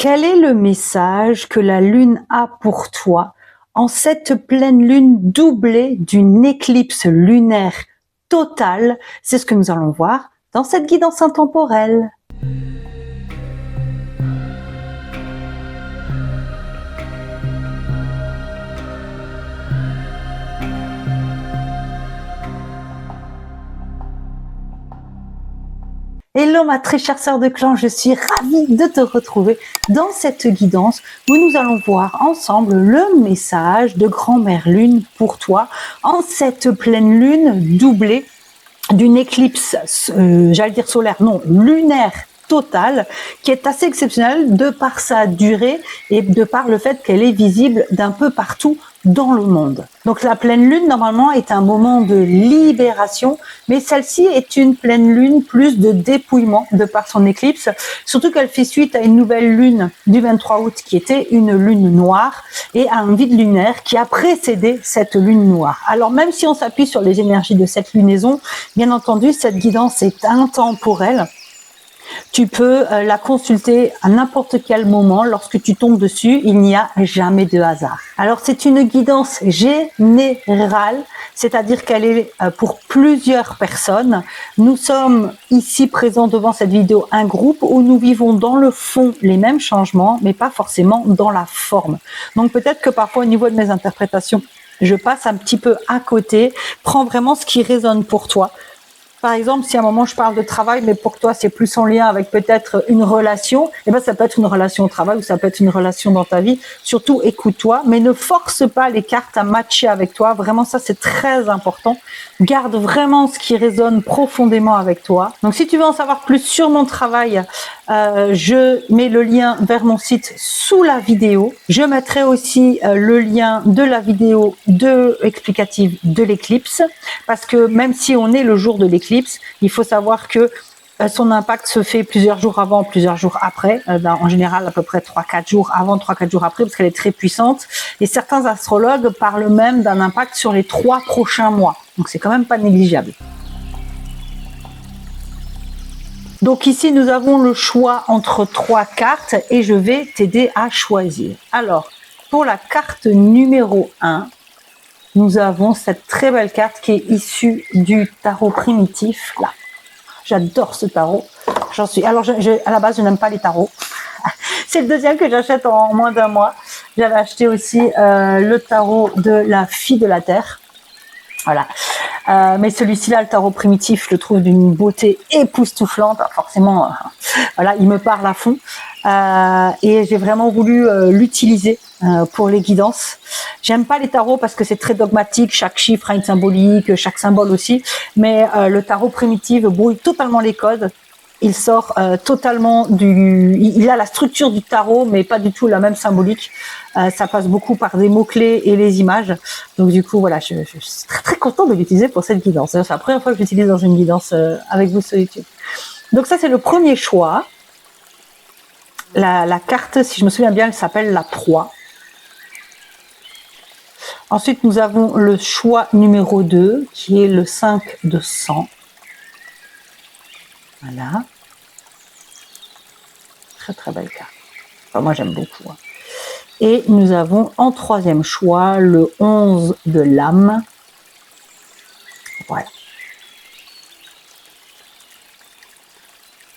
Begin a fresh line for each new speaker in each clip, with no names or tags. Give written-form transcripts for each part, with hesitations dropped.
Quel est le message que la Lune a pour toi en cette pleine Lune doublée d'une éclipse lunaire totale? C'est ce que nous allons voir dans cette guidance intemporelle. Hello ma très chère sœur de clan, je suis ravie de te retrouver dans cette guidance où nous allons voir ensemble le message de Grand-Mère Lune pour toi en cette pleine lune doublée d'une éclipse, j'allais dire solaire, non, lunaire totale, qui est assez exceptionnelle de par sa durée et de par le fait qu'elle est visible d'un peu partout dans le monde. Donc la pleine lune, normalement, est un moment de libération, mais celle-ci est une pleine lune plus de dépouillement de par son éclipse, surtout qu'elle fait suite à une nouvelle lune du 23 août qui était une lune noire et à un vide lunaire qui a précédé cette lune noire. Alors même si on s'appuie sur les énergies de cette lunaison, bien entendu, cette guidance est intemporelle. Tu peux la consulter à n'importe quel moment. Lorsque tu tombes dessus, il n'y a jamais de hasard. Alors, c'est une guidance générale, c'est-à-dire qu'elle est pour plusieurs personnes. Nous sommes ici présents devant cette vidéo, un groupe où nous vivons dans le fond les mêmes changements, mais pas forcément dans la forme. Donc, peut-être que parfois, au niveau de mes interprétations, je passe un petit peu à côté. Prends vraiment ce qui résonne pour toi. Par exemple, si à un moment je parle de travail, mais pour toi c'est plus en lien avec peut-être une relation, eh ben ça peut être une relation au travail ou ça peut être une relation dans ta vie. Surtout écoute-toi, mais ne force pas les cartes à matcher avec toi. Vraiment, ça c'est très important. Garde vraiment ce qui résonne profondément avec toi. Donc si tu veux en savoir plus sur mon travail, je mets le lien vers mon site sous la vidéo. Je mettrai aussi le lien de la vidéo explicative de l'éclipse, parce que même si on est le jour de l'éclipse, il faut savoir que son impact se fait plusieurs jours avant, plusieurs jours après, en général à peu près 3-4 jours avant, 3-4 jours après, parce qu'elle est très puissante. Et certains astrologues parlent même d'un impact sur les 3 prochains mois. Donc c'est quand même pas négligeable. Donc ici, nous avons le choix entre 3 cartes et je vais t'aider à choisir. Alors, pour la carte numéro 1, nous avons cette très belle carte qui est issue du tarot primitif. Là, j'adore ce tarot. Alors, à la base, je n'aime pas les tarots. C'est le deuxième que j'achète en moins d'un mois. J'avais acheté aussi le tarot de la fille de la terre. Voilà. Mais celui-ci là, le tarot primitif, je le trouve d'une beauté époustouflante. Forcément, voilà, il me parle à fond. Et j'ai vraiment voulu l'utiliser pour les guidances. J'aime pas les tarots parce que c'est très dogmatique, chaque chiffre a une symbolique, chaque symbole aussi. Mais le tarot primitif brouille totalement les codes. Il sort totalement il a la structure du tarot, mais pas du tout la même symbolique. Ça passe beaucoup par des mots-clés et les images. Donc du coup, voilà, je suis très très contente de l'utiliser pour cette guidance. C'est la première fois que j'utilise dans une guidance avec vous sur YouTube. Donc ça, c'est le premier choix. La carte, si je me souviens bien, elle s'appelle la 3. Ensuite, nous avons le choix numéro 2, qui est le 5 de sang. Voilà. Très très belle carte. Enfin, moi j'aime beaucoup. Et nous avons en troisième choix le 11 de l'âme. Voilà.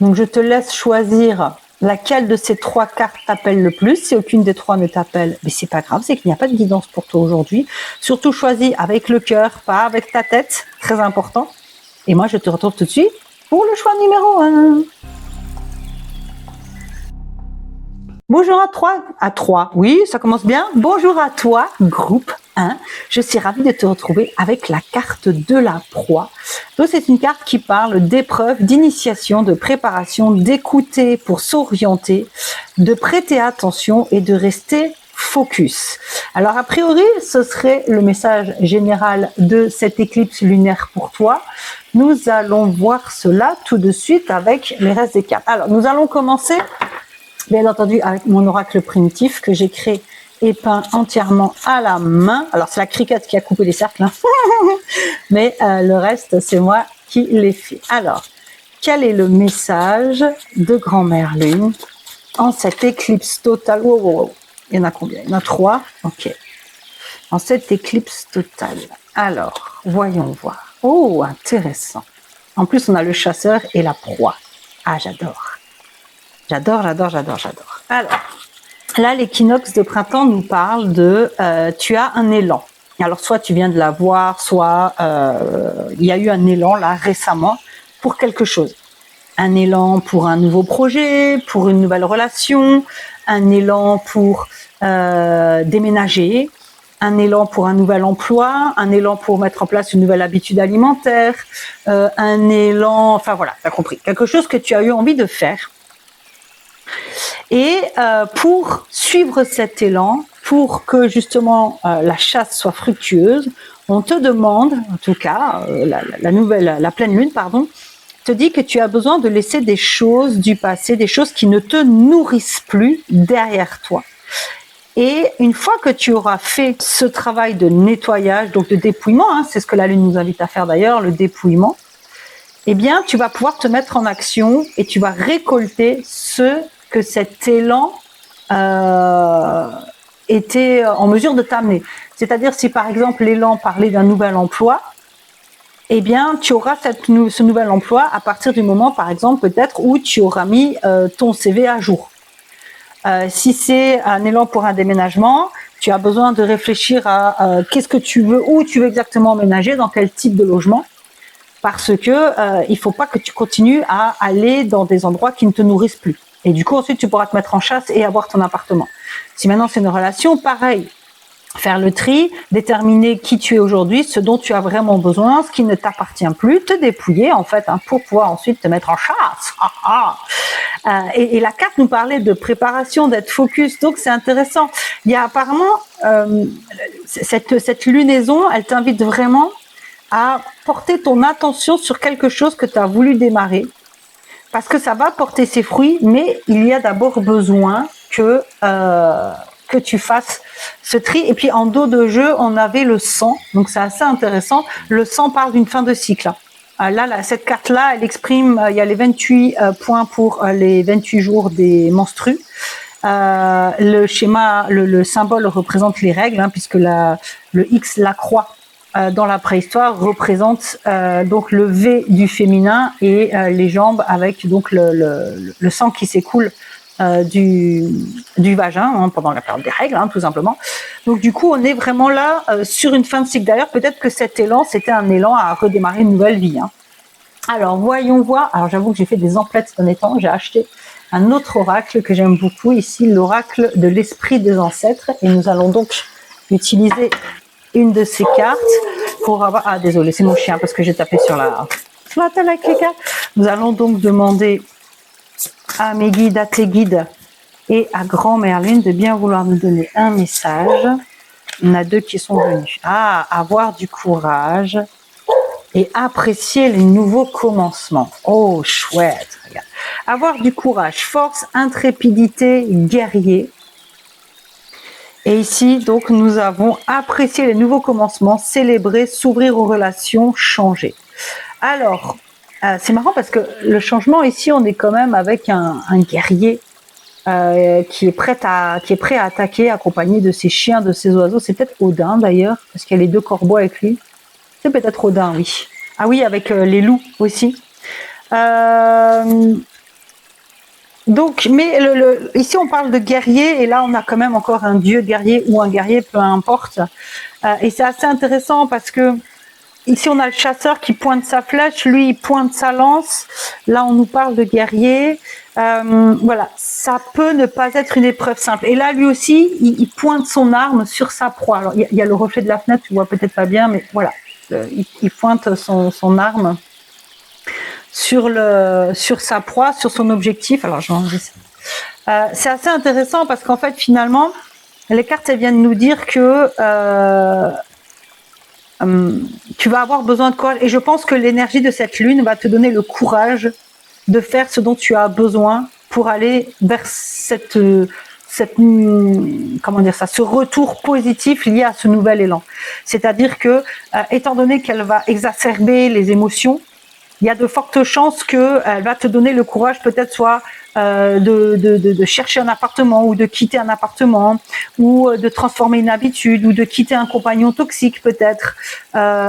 Donc je te laisse choisir laquelle de ces 3 cartes t'appelle le plus. Si aucune des 3 ne t'appelle, mais c'est pas grave, c'est qu'il n'y a pas de guidance pour toi aujourd'hui. Surtout choisis avec le cœur, pas avec ta tête, très important. Et moi je te retrouve tout de suite pour le choix numéro 1. Bonjour à 3. Oui, ça commence bien. Bonjour à toi, groupe 1. Je suis ravie de te retrouver avec la carte de la proie. Donc, c'est une carte qui parle d'épreuves, d'initiation, de préparation, d'écouter pour s'orienter, de prêter attention et de rester focus. Alors, a priori, ce serait le message général de cette éclipse lunaire pour toi. Nous allons voir cela tout de suite avec les restes des cartes. Alors, nous allons commencer, bien entendu, avec mon oracle primitif que j'ai créé et peint entièrement à la main. Alors, c'est la cricket qui a coupé les cercles, hein. Mais le reste, c'est moi qui l'ai fait. Alors, quel est le message de Grand-Mère Lune en cette éclipse totale. Wow, wow, wow. Il y en a combien? Il y en a 3. Ok. En cette éclipse totale. Alors, voyons voir. Oh, intéressant. En plus, on a le chasseur et la proie. Ah, j'adore. J'adore. Alors, là, l'équinoxe de printemps nous parle de tu as un élan. Alors, soit tu viens de l'avoir, soit il y a eu un élan là récemment pour quelque chose. Un élan pour un nouveau projet, pour une nouvelle relation, un élan pour déménager, un élan pour un nouvel emploi, un élan pour mettre en place une nouvelle habitude alimentaire, un élan, enfin voilà, t'as compris, quelque chose que tu as eu envie de faire. Et pour suivre cet élan, pour que justement la chasse soit fructueuse, on te demande, en tout cas, la pleine lune, pardon, te dit que tu as besoin de laisser des choses du passé, des choses qui ne te nourrissent plus derrière toi. Et une fois que tu auras fait ce travail de nettoyage, donc de dépouillement, hein, c'est ce que la lune nous invite à faire d'ailleurs, le dépouillement, eh bien, tu vas pouvoir te mettre en action et tu vas récolter ce que cet élan était en mesure de t'amener. C'est-à-dire, si par exemple l'élan parlait d'un nouvel emploi, eh bien, tu auras ce nouvel emploi à partir du moment, par exemple, peut-être où tu auras mis ton CV à jour. Si c'est un élan pour un déménagement, tu as besoin de réfléchir à qu'est-ce que tu veux, où tu veux exactement emménager, dans quel type de logement, parce que il faut pas que tu continues à aller dans des endroits qui ne te nourrissent plus. Et du coup, ensuite, tu pourras te mettre en chasse et avoir ton appartement. Si maintenant c'est une relation, pareil. Faire le tri, déterminer qui tu es aujourd'hui, ce dont tu as vraiment besoin, ce qui ne t'appartient plus, te dépouiller en fait, hein, pour pouvoir ensuite te mettre en chasse. Et la carte nous parlait de préparation, d'être focus, donc c'est intéressant. Il y a apparemment cette lunaison, elle t'invite vraiment à porter ton attention sur quelque chose que tu as voulu démarrer, parce que ça va porter ses fruits, mais il y a d'abord besoin que tu fasses ce tri. Et puis en dos de jeu, on avait le sang, donc c'est assez intéressant. Le sang parle d'une fin de cycle. Là, cette carte-là, elle exprime, il y a les 28 points pour les 28 jours des menstrues. Le schéma, le symbole représente les règles, hein, puisque le X, la croix, dans la préhistoire représente donc le V du féminin et les jambes avec donc le sang qui s'écoule du vagin, hein, pendant la période des règles, hein, tout simplement. Donc du coup, on est vraiment là sur une fin de cycle. D'ailleurs, peut-être que cet élan, c'était un élan à redémarrer une nouvelle vie. Hein. Alors, voyons voir. Alors, j'avoue que j'ai fait des emplettes ces derniers temps. J'ai acheté un autre oracle que j'aime beaucoup ici, l'oracle de l'esprit des ancêtres. Et nous allons donc utiliser une de ces cartes pour avoir... Ah, désolé, c'est mon chien parce que j'ai tapé sur la table avec les cartes. Nous allons donc demander à mes guides, à tes guides et à Grand Merlune de bien vouloir nous donner un message. Il y en a 2 qui sont venus. Avoir du courage et apprécier les nouveaux commencements. Oh, chouette, regarde. Avoir du courage, force, intrépidité, guerrier. Et ici, donc, nous avons apprécié les nouveaux commencements, célébrer, s'ouvrir aux relations, changer. Alors, c'est marrant parce que le changement ici, on est quand même avec un guerrier qui est prêt à attaquer, accompagné de ses chiens, de ses oiseaux. C'est peut-être Odin d'ailleurs, parce qu'il y a les 2 corbeaux avec lui. C'est peut-être Odin, oui. Ah oui, avec les loups aussi. Donc, mais ici on parle de guerrier et là on a quand même encore un dieu guerrier ou un guerrier, peu importe. Et c'est assez intéressant parce que ici on a le chasseur qui pointe sa flèche, lui il pointe sa lance. Là on nous parle de guerrier. Voilà, ça peut ne pas être une épreuve simple. Et là lui aussi il pointe son arme sur sa proie. Alors il y a le reflet de la fenêtre, tu vois peut-être pas bien, mais voilà, il pointe son arme sur sa proie, sur son objectif. Alors je vais enlever ça. C'est assez intéressant parce qu'en fait finalement les cartes elles viennent nous dire que tu vas avoir besoin de courage et je pense que l'énergie de cette lune va te donner le courage de faire ce dont tu as besoin pour aller vers comment dire ça, ce retour positif lié à ce nouvel élan. C'est-à-dire que étant donné qu'elle va exacerber les émotions, il y a de fortes chances qu'elle va te donner le courage peut-être soit de chercher un appartement ou de quitter un appartement ou de transformer une habitude ou de quitter un compagnon toxique peut-être,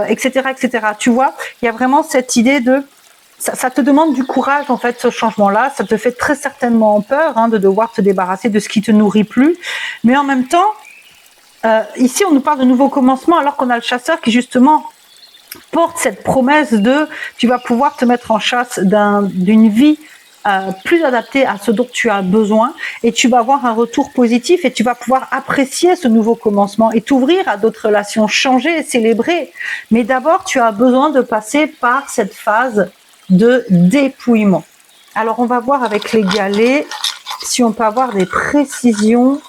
etc., etc. Tu vois, il y a vraiment cette idée de ça te demande du courage en fait ce changement-là. Ça te fait très certainement peur de devoir te débarrasser de ce qui te nourrit plus, mais en même temps, ici on nous parle de nouveau commencement alors qu'on a le chasseur qui justement porte cette promesse de tu vas pouvoir te mettre en chasse d'une vie plus adaptée à ce dont tu as besoin et tu vas avoir un retour positif et tu vas pouvoir apprécier ce nouveau commencement et t'ouvrir à d'autres relations, changer et célébrer. Mais d'abord, tu as besoin de passer par cette phase de dépouillement. Alors, on va voir avec les galets si on peut avoir des précisions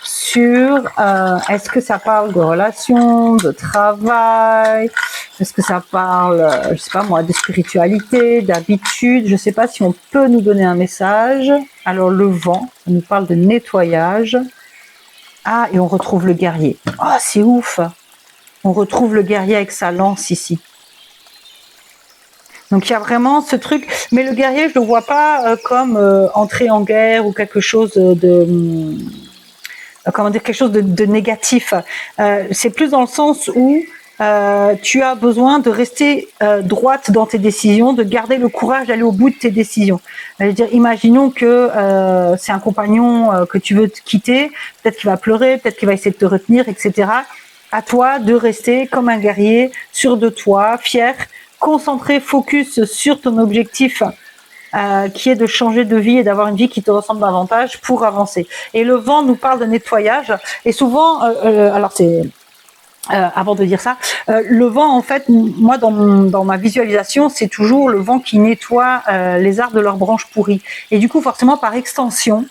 sur est-ce que ça parle de relations, de travail, est-ce que ça parle, je sais pas moi, de spiritualité, d'habitude, je sais pas si on peut nous donner un message. Alors le vent, ça nous parle de nettoyage. Ah, et on retrouve le guerrier. Oh, c'est ouf. On retrouve le guerrier avec sa lance ici. Donc il y a vraiment ce truc, mais le guerrier, je le vois pas comme entrer en guerre ou quelque chose de comment dire, quelque chose de négatif. C'est plus dans le sens où tu as besoin de rester droite dans tes décisions, de garder le courage d'aller au bout de tes décisions. Je veux dire, imaginons que c'est un compagnon que tu veux quitter, peut-être qu'il va pleurer, peut-être qu'il va essayer de te retenir, etc. À toi de rester comme un guerrier, sûr de toi, fier, concentré, focus sur ton objectif qui est de changer de vie et d'avoir une vie qui te ressemble davantage pour avancer. Et le vent nous parle de nettoyage. Et souvent, alors c'est avant de dire ça, le vent, en fait, moi, dans ma visualisation, c'est toujours le vent qui nettoie les arbres de leurs branches pourries. Et du coup, forcément, par extension,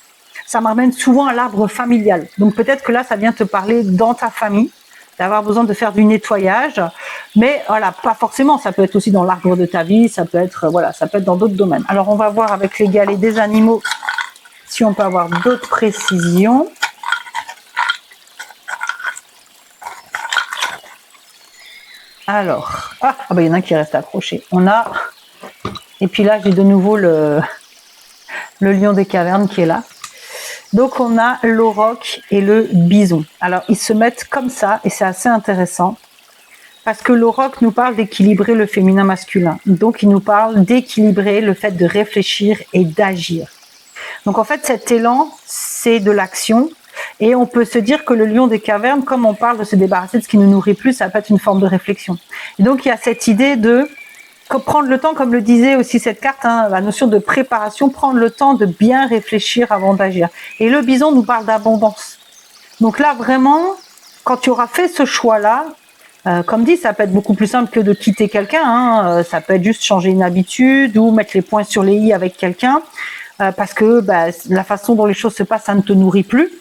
ça m'amène souvent à l'arbre familial. Donc peut-être que là, ça vient te parler dans ta famille, d'avoir besoin de faire du nettoyage, mais voilà, pas forcément. Ça peut être aussi dans l'arbre de ta vie, ça peut être ça peut être dans d'autres domaines. Alors on va voir avec les galets des animaux si on peut avoir d'autres précisions. Alors, il y en a un qui reste accroché. On a, et puis là j'ai de nouveau le lion des cavernes qui est là. Donc on a l'auroch et le bison. Alors ils se mettent comme ça et c'est assez intéressant parce que l'auroch nous parle d'équilibrer le féminin masculin. Donc il nous parle d'équilibrer le fait de réfléchir et d'agir. Donc en fait cet élan c'est de l'action et on peut se dire que le lion des cavernes, comme on parle de se débarrasser de ce qui ne nous nourrit plus, ça peut être une forme de réflexion. Et donc il y a cette idée de prendre le temps, comme le disait aussi cette carte, la notion de préparation, prendre le temps de bien réfléchir avant d'agir. Et le bison nous parle d'abondance. Donc là, vraiment, quand tu auras fait ce choix-là, comme dit, ça peut être beaucoup plus simple que de quitter quelqu'un. Ça peut être juste changer une habitude ou mettre les points sur les i avec quelqu'un, parce que la façon dont les choses se passent, ça ne te nourrit plus.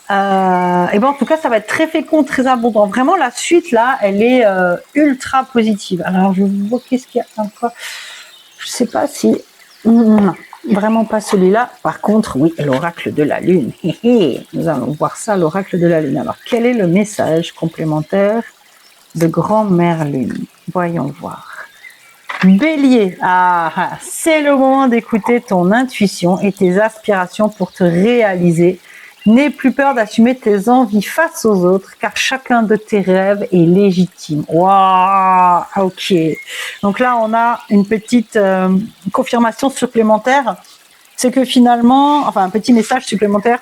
Et en tout cas, ça va être très fécond, très abondant. Vraiment, la suite là, elle est ultra positive. Alors, je vois qu'est-ce qu'il y a encore. Je sais pas si non, vraiment pas celui-là. Par contre, oui, l'oracle de la lune. Nous allons voir ça, l'oracle de la lune. Alors, quel est le message complémentaire de Grand-Mère Lune? Voyons voir. Bélier, c'est le moment d'écouter ton intuition et tes aspirations pour te réaliser. N'aie plus peur d'assumer tes envies face aux autres, car chacun de tes rêves est légitime. Waouh, ok. Donc là, on a une petite confirmation supplémentaire. C'est que finalement, un petit message supplémentaire.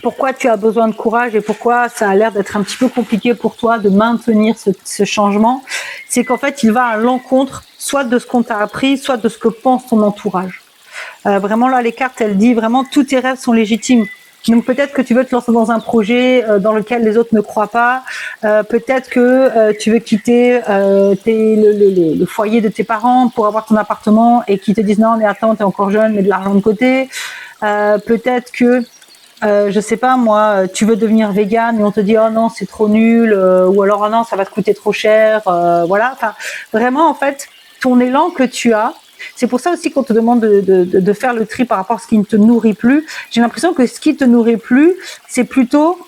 Pourquoi tu as besoin de courage et pourquoi ça a l'air d'être un petit peu compliqué pour toi de maintenir ce changement, c'est qu'en fait, il va à l'encontre soit de ce qu'on t'a appris, soit de ce que pense ton entourage. Vraiment là, les cartes, elles disent vraiment tous tes rêves sont légitimes. Donc peut-être que tu veux te lancer dans un projet dans lequel les autres ne croient pas. Peut-être que tu veux quitter le foyer de tes parents pour avoir ton appartement et qu'ils te disent non mais attends, t'es encore jeune, mets de l'argent de côté. Peut-être que je sais pas moi, tu veux devenir végane et on te dit oh non c'est trop nul ou alors oh non ça va te coûter trop cher. Voilà. Enfin vraiment en fait ton élan que tu as. C'est pour ça aussi qu'on te demande de faire le tri par rapport à ce qui ne te nourrit plus. J'ai l'impression que ce qui te nourrit plus, c'est plutôt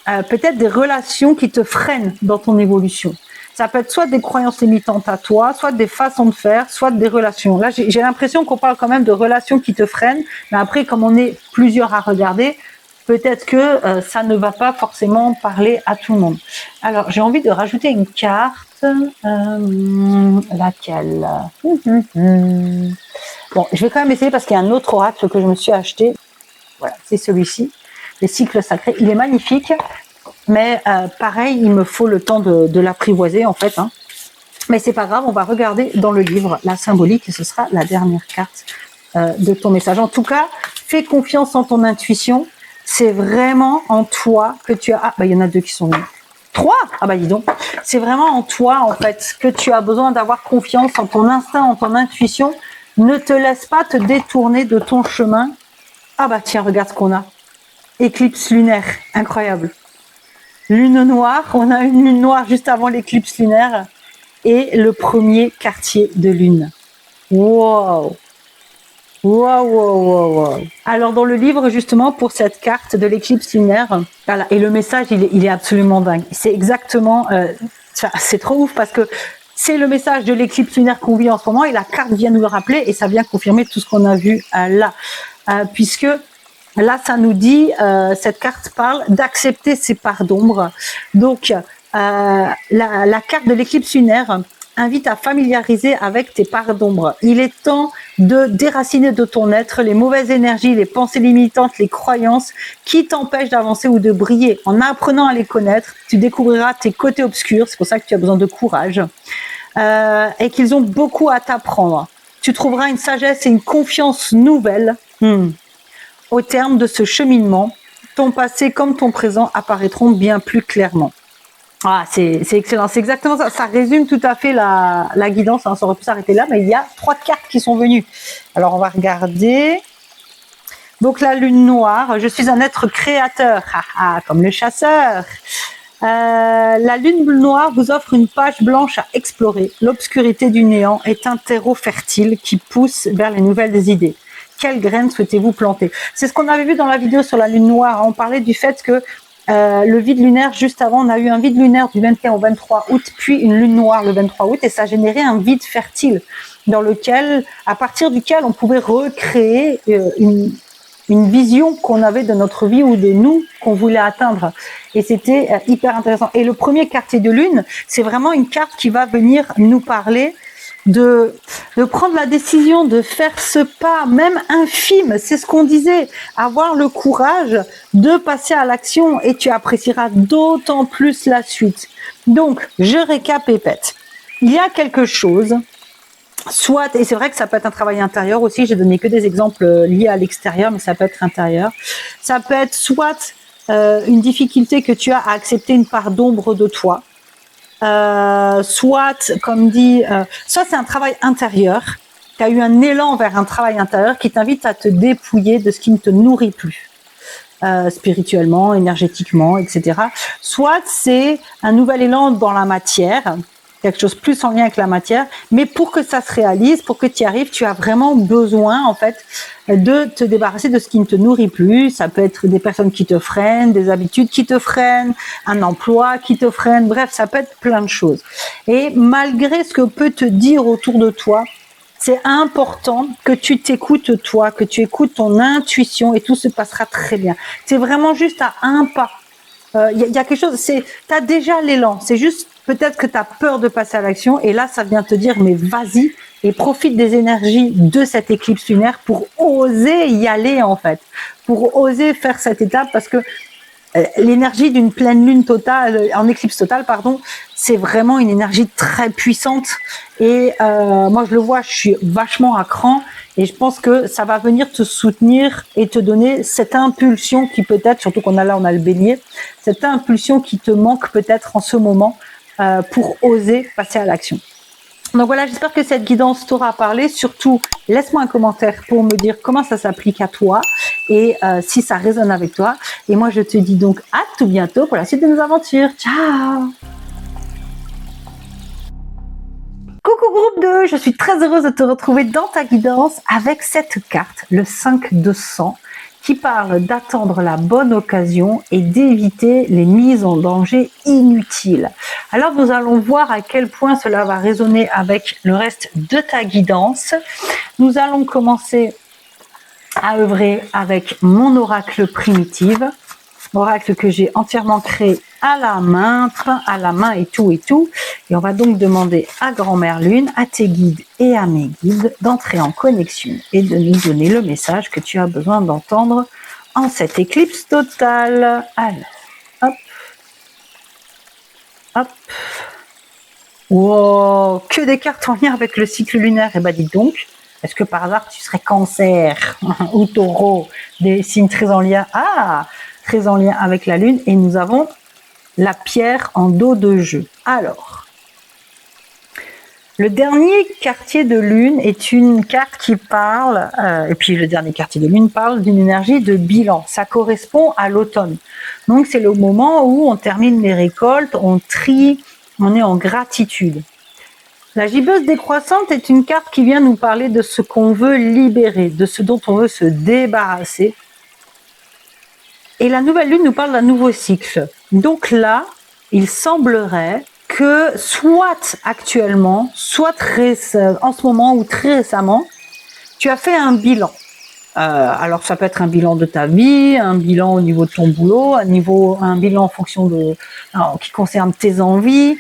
peut-être des relations qui te freinent dans ton évolution. Ça peut être soit des croyances limitantes à toi, soit des façons de faire, soit des relations. Là, j'ai l'impression qu'on parle quand même de relations qui te freinent, mais après, comme on est plusieurs à regarder, peut-être que ça ne va pas forcément parler à tout le monde. Alors, j'ai envie de rajouter une carte. Laquelle? Bon, je vais quand même essayer parce qu'il y a un autre oracle que je me suis acheté. Voilà, c'est celui-ci, les cycles sacrés. Il est magnifique, mais pareil, il me faut le temps de l'apprivoiser en fait. Hein. Mais c'est pas grave, on va regarder dans le livre la symbolique et ce sera la dernière carte de ton message. En tout cas, fais confiance en ton intuition. C'est vraiment en toi que tu as... Ah, bah il y en a 2 qui sont venus. 3? Ah bah dis donc. C'est vraiment en toi, en fait, que tu as besoin d'avoir confiance en ton instinct, en ton intuition. Ne te laisse pas te détourner de ton chemin. Ah bah tiens, regarde ce qu'on a. Éclipse lunaire, incroyable. Lune noire, on a une lune noire juste avant l'éclipse lunaire. Et le premier quartier de lune. Wow! Wow, wow, wow, wow. Alors dans le livre justement pour cette carte de l'éclipse lunaire, voilà, et le message il est absolument dingue. C'est exactement, c'est trop ouf parce que c'est le message de l'éclipse lunaire qu'on vit en ce moment et la carte vient nous le rappeler et ça vient confirmer tout ce qu'on a vu là, puisque là ça nous dit, cette carte parle d'accepter ses parts d'ombre. Donc la carte de l'éclipse lunaire invite à familiariser avec tes parts d'ombre. Il est temps de déraciner de ton être les mauvaises énergies, les pensées limitantes, les croyances qui t'empêchent d'avancer ou de briller. En apprenant à les connaître, tu découvriras tes côtés obscurs, c'est pour ça que tu as besoin de courage, et qu'ils ont beaucoup à t'apprendre. Tu trouveras une sagesse et une confiance nouvelle au terme de ce cheminement. Ton passé comme ton présent apparaîtront bien plus clairement. Ah, c'est excellent, c'est exactement ça. Ça résume tout à fait la guidance. Hein. Ça aurait pu s'arrêter là, mais il y a 3 cartes qui sont venues. Alors, on va regarder. Donc, la lune noire. Je suis un être créateur, comme le chasseur. La lune noire vous offre une page blanche à explorer. L'obscurité du néant est un terreau fertile qui pousse vers les nouvelles idées. Quelles graines souhaitez-vous planter? C'est ce qu'on avait vu dans la vidéo sur la lune noire. On parlait du fait que le vide lunaire, juste avant, on a eu un vide lunaire du 21 au 23 août, puis une lune noire le 23 août, et ça générait un vide fertile dans lequel, à partir duquel on pouvait recréer une vision qu'on avait de notre vie ou de nous qu'on voulait atteindre. Et c'était hyper intéressant. Et le premier quartier de lune, c'est vraiment une carte qui va venir nous parler de prendre la décision de faire ce pas, même infime, c'est ce qu'on disait, avoir le courage de passer à l'action et tu apprécieras d'autant plus la suite. Donc, je récapépète. Il y a quelque chose, soit, et c'est vrai que ça peut être un travail intérieur aussi, j'ai donné que des exemples liés à l'extérieur, mais ça peut être intérieur. Ça peut être soit une difficulté que tu as à accepter une part d'ombre de toi, soit, comme dit, soit c'est un travail intérieur, tu as eu un élan vers un travail intérieur qui t'invite à te dépouiller de ce qui ne te nourrit plus, spirituellement, énergétiquement, etc. Soit c'est un nouvel élan dans la matière, quelque chose plus en lien avec la matière, mais pour que ça se réalise, pour que tu y arrives, tu as vraiment besoin, en fait, de te débarrasser de ce qui ne te nourrit plus. Ça peut être des personnes qui te freinent, des habitudes qui te freinent, un emploi qui te freine, bref, ça peut être plein de choses. Et malgré ce que peut te dire autour de toi, c'est important que tu t'écoutes toi, que tu écoutes ton intuition et tout se passera très bien. C'est vraiment juste à un pas. Y a quelque chose, t'as déjà l'élan, c'est juste peut-être que tu as peur de passer à l'action et là ça vient te dire mais vas-y et profite des énergies de cette éclipse lunaire pour oser y aller en fait, pour oser faire cette étape parce que l'énergie d'une pleine lune totale, en éclipse totale pardon, c'est vraiment une énergie très puissante et moi je le vois, je suis vachement à cran et je pense que ça va venir te soutenir et te donner cette impulsion qui peut-être, surtout qu'on a là on a le bélier, cette impulsion qui te manque peut-être en ce moment pour oser passer à l'action. Donc voilà, j'espère que cette guidance t'aura parlé. Surtout, laisse-moi un commentaire pour me dire comment ça s'applique à toi et si ça résonne avec toi. Et moi, je te dis donc à tout bientôt pour la suite de nos aventures. Ciao! Coucou groupe 2, je suis très heureuse de te retrouver dans ta guidance avec cette carte, le 5 de sang, qui parle d'attendre la bonne occasion et d'éviter les mises en danger inutiles. Alors nous allons voir à quel point cela va résonner avec le reste de ta guidance. Nous allons commencer à œuvrer avec mon oracle primitive, oracle que j'ai entièrement créé à la main et tout. Et on va donc demander à Grand-Mère Lune, à tes guides et à mes guides d'entrer en connexion et de nous donner le message que tu as besoin d'entendre en cette éclipse totale. Alors, hop, hop. Wow, que des cartes en lien avec le cycle lunaire. Et bah dis donc, est-ce que par hasard tu serais Cancer ou Taureau, des signes très en lien, très en lien avec la Lune. Et nous avons la pierre en dos de jeu. Alors, le dernier quartier de Lune est une carte qui parle, et puis le dernier quartier de Lune parle d'une énergie de bilan. Ça correspond à l'automne. Donc c'est le moment où on termine les récoltes, on trie, on est en gratitude. La gibbeuse décroissante est une carte qui vient nous parler de ce qu'on veut libérer, de ce dont on veut se débarrasser. Et la nouvelle lune nous parle d'un nouveau cycle. Donc là, il semblerait que soit actuellement, soit en ce moment ou très récemment, tu as fait un bilan. Alors ça peut être un bilan de ta vie, un bilan au niveau de ton boulot, un bilan en fonction qui concerne tes envies,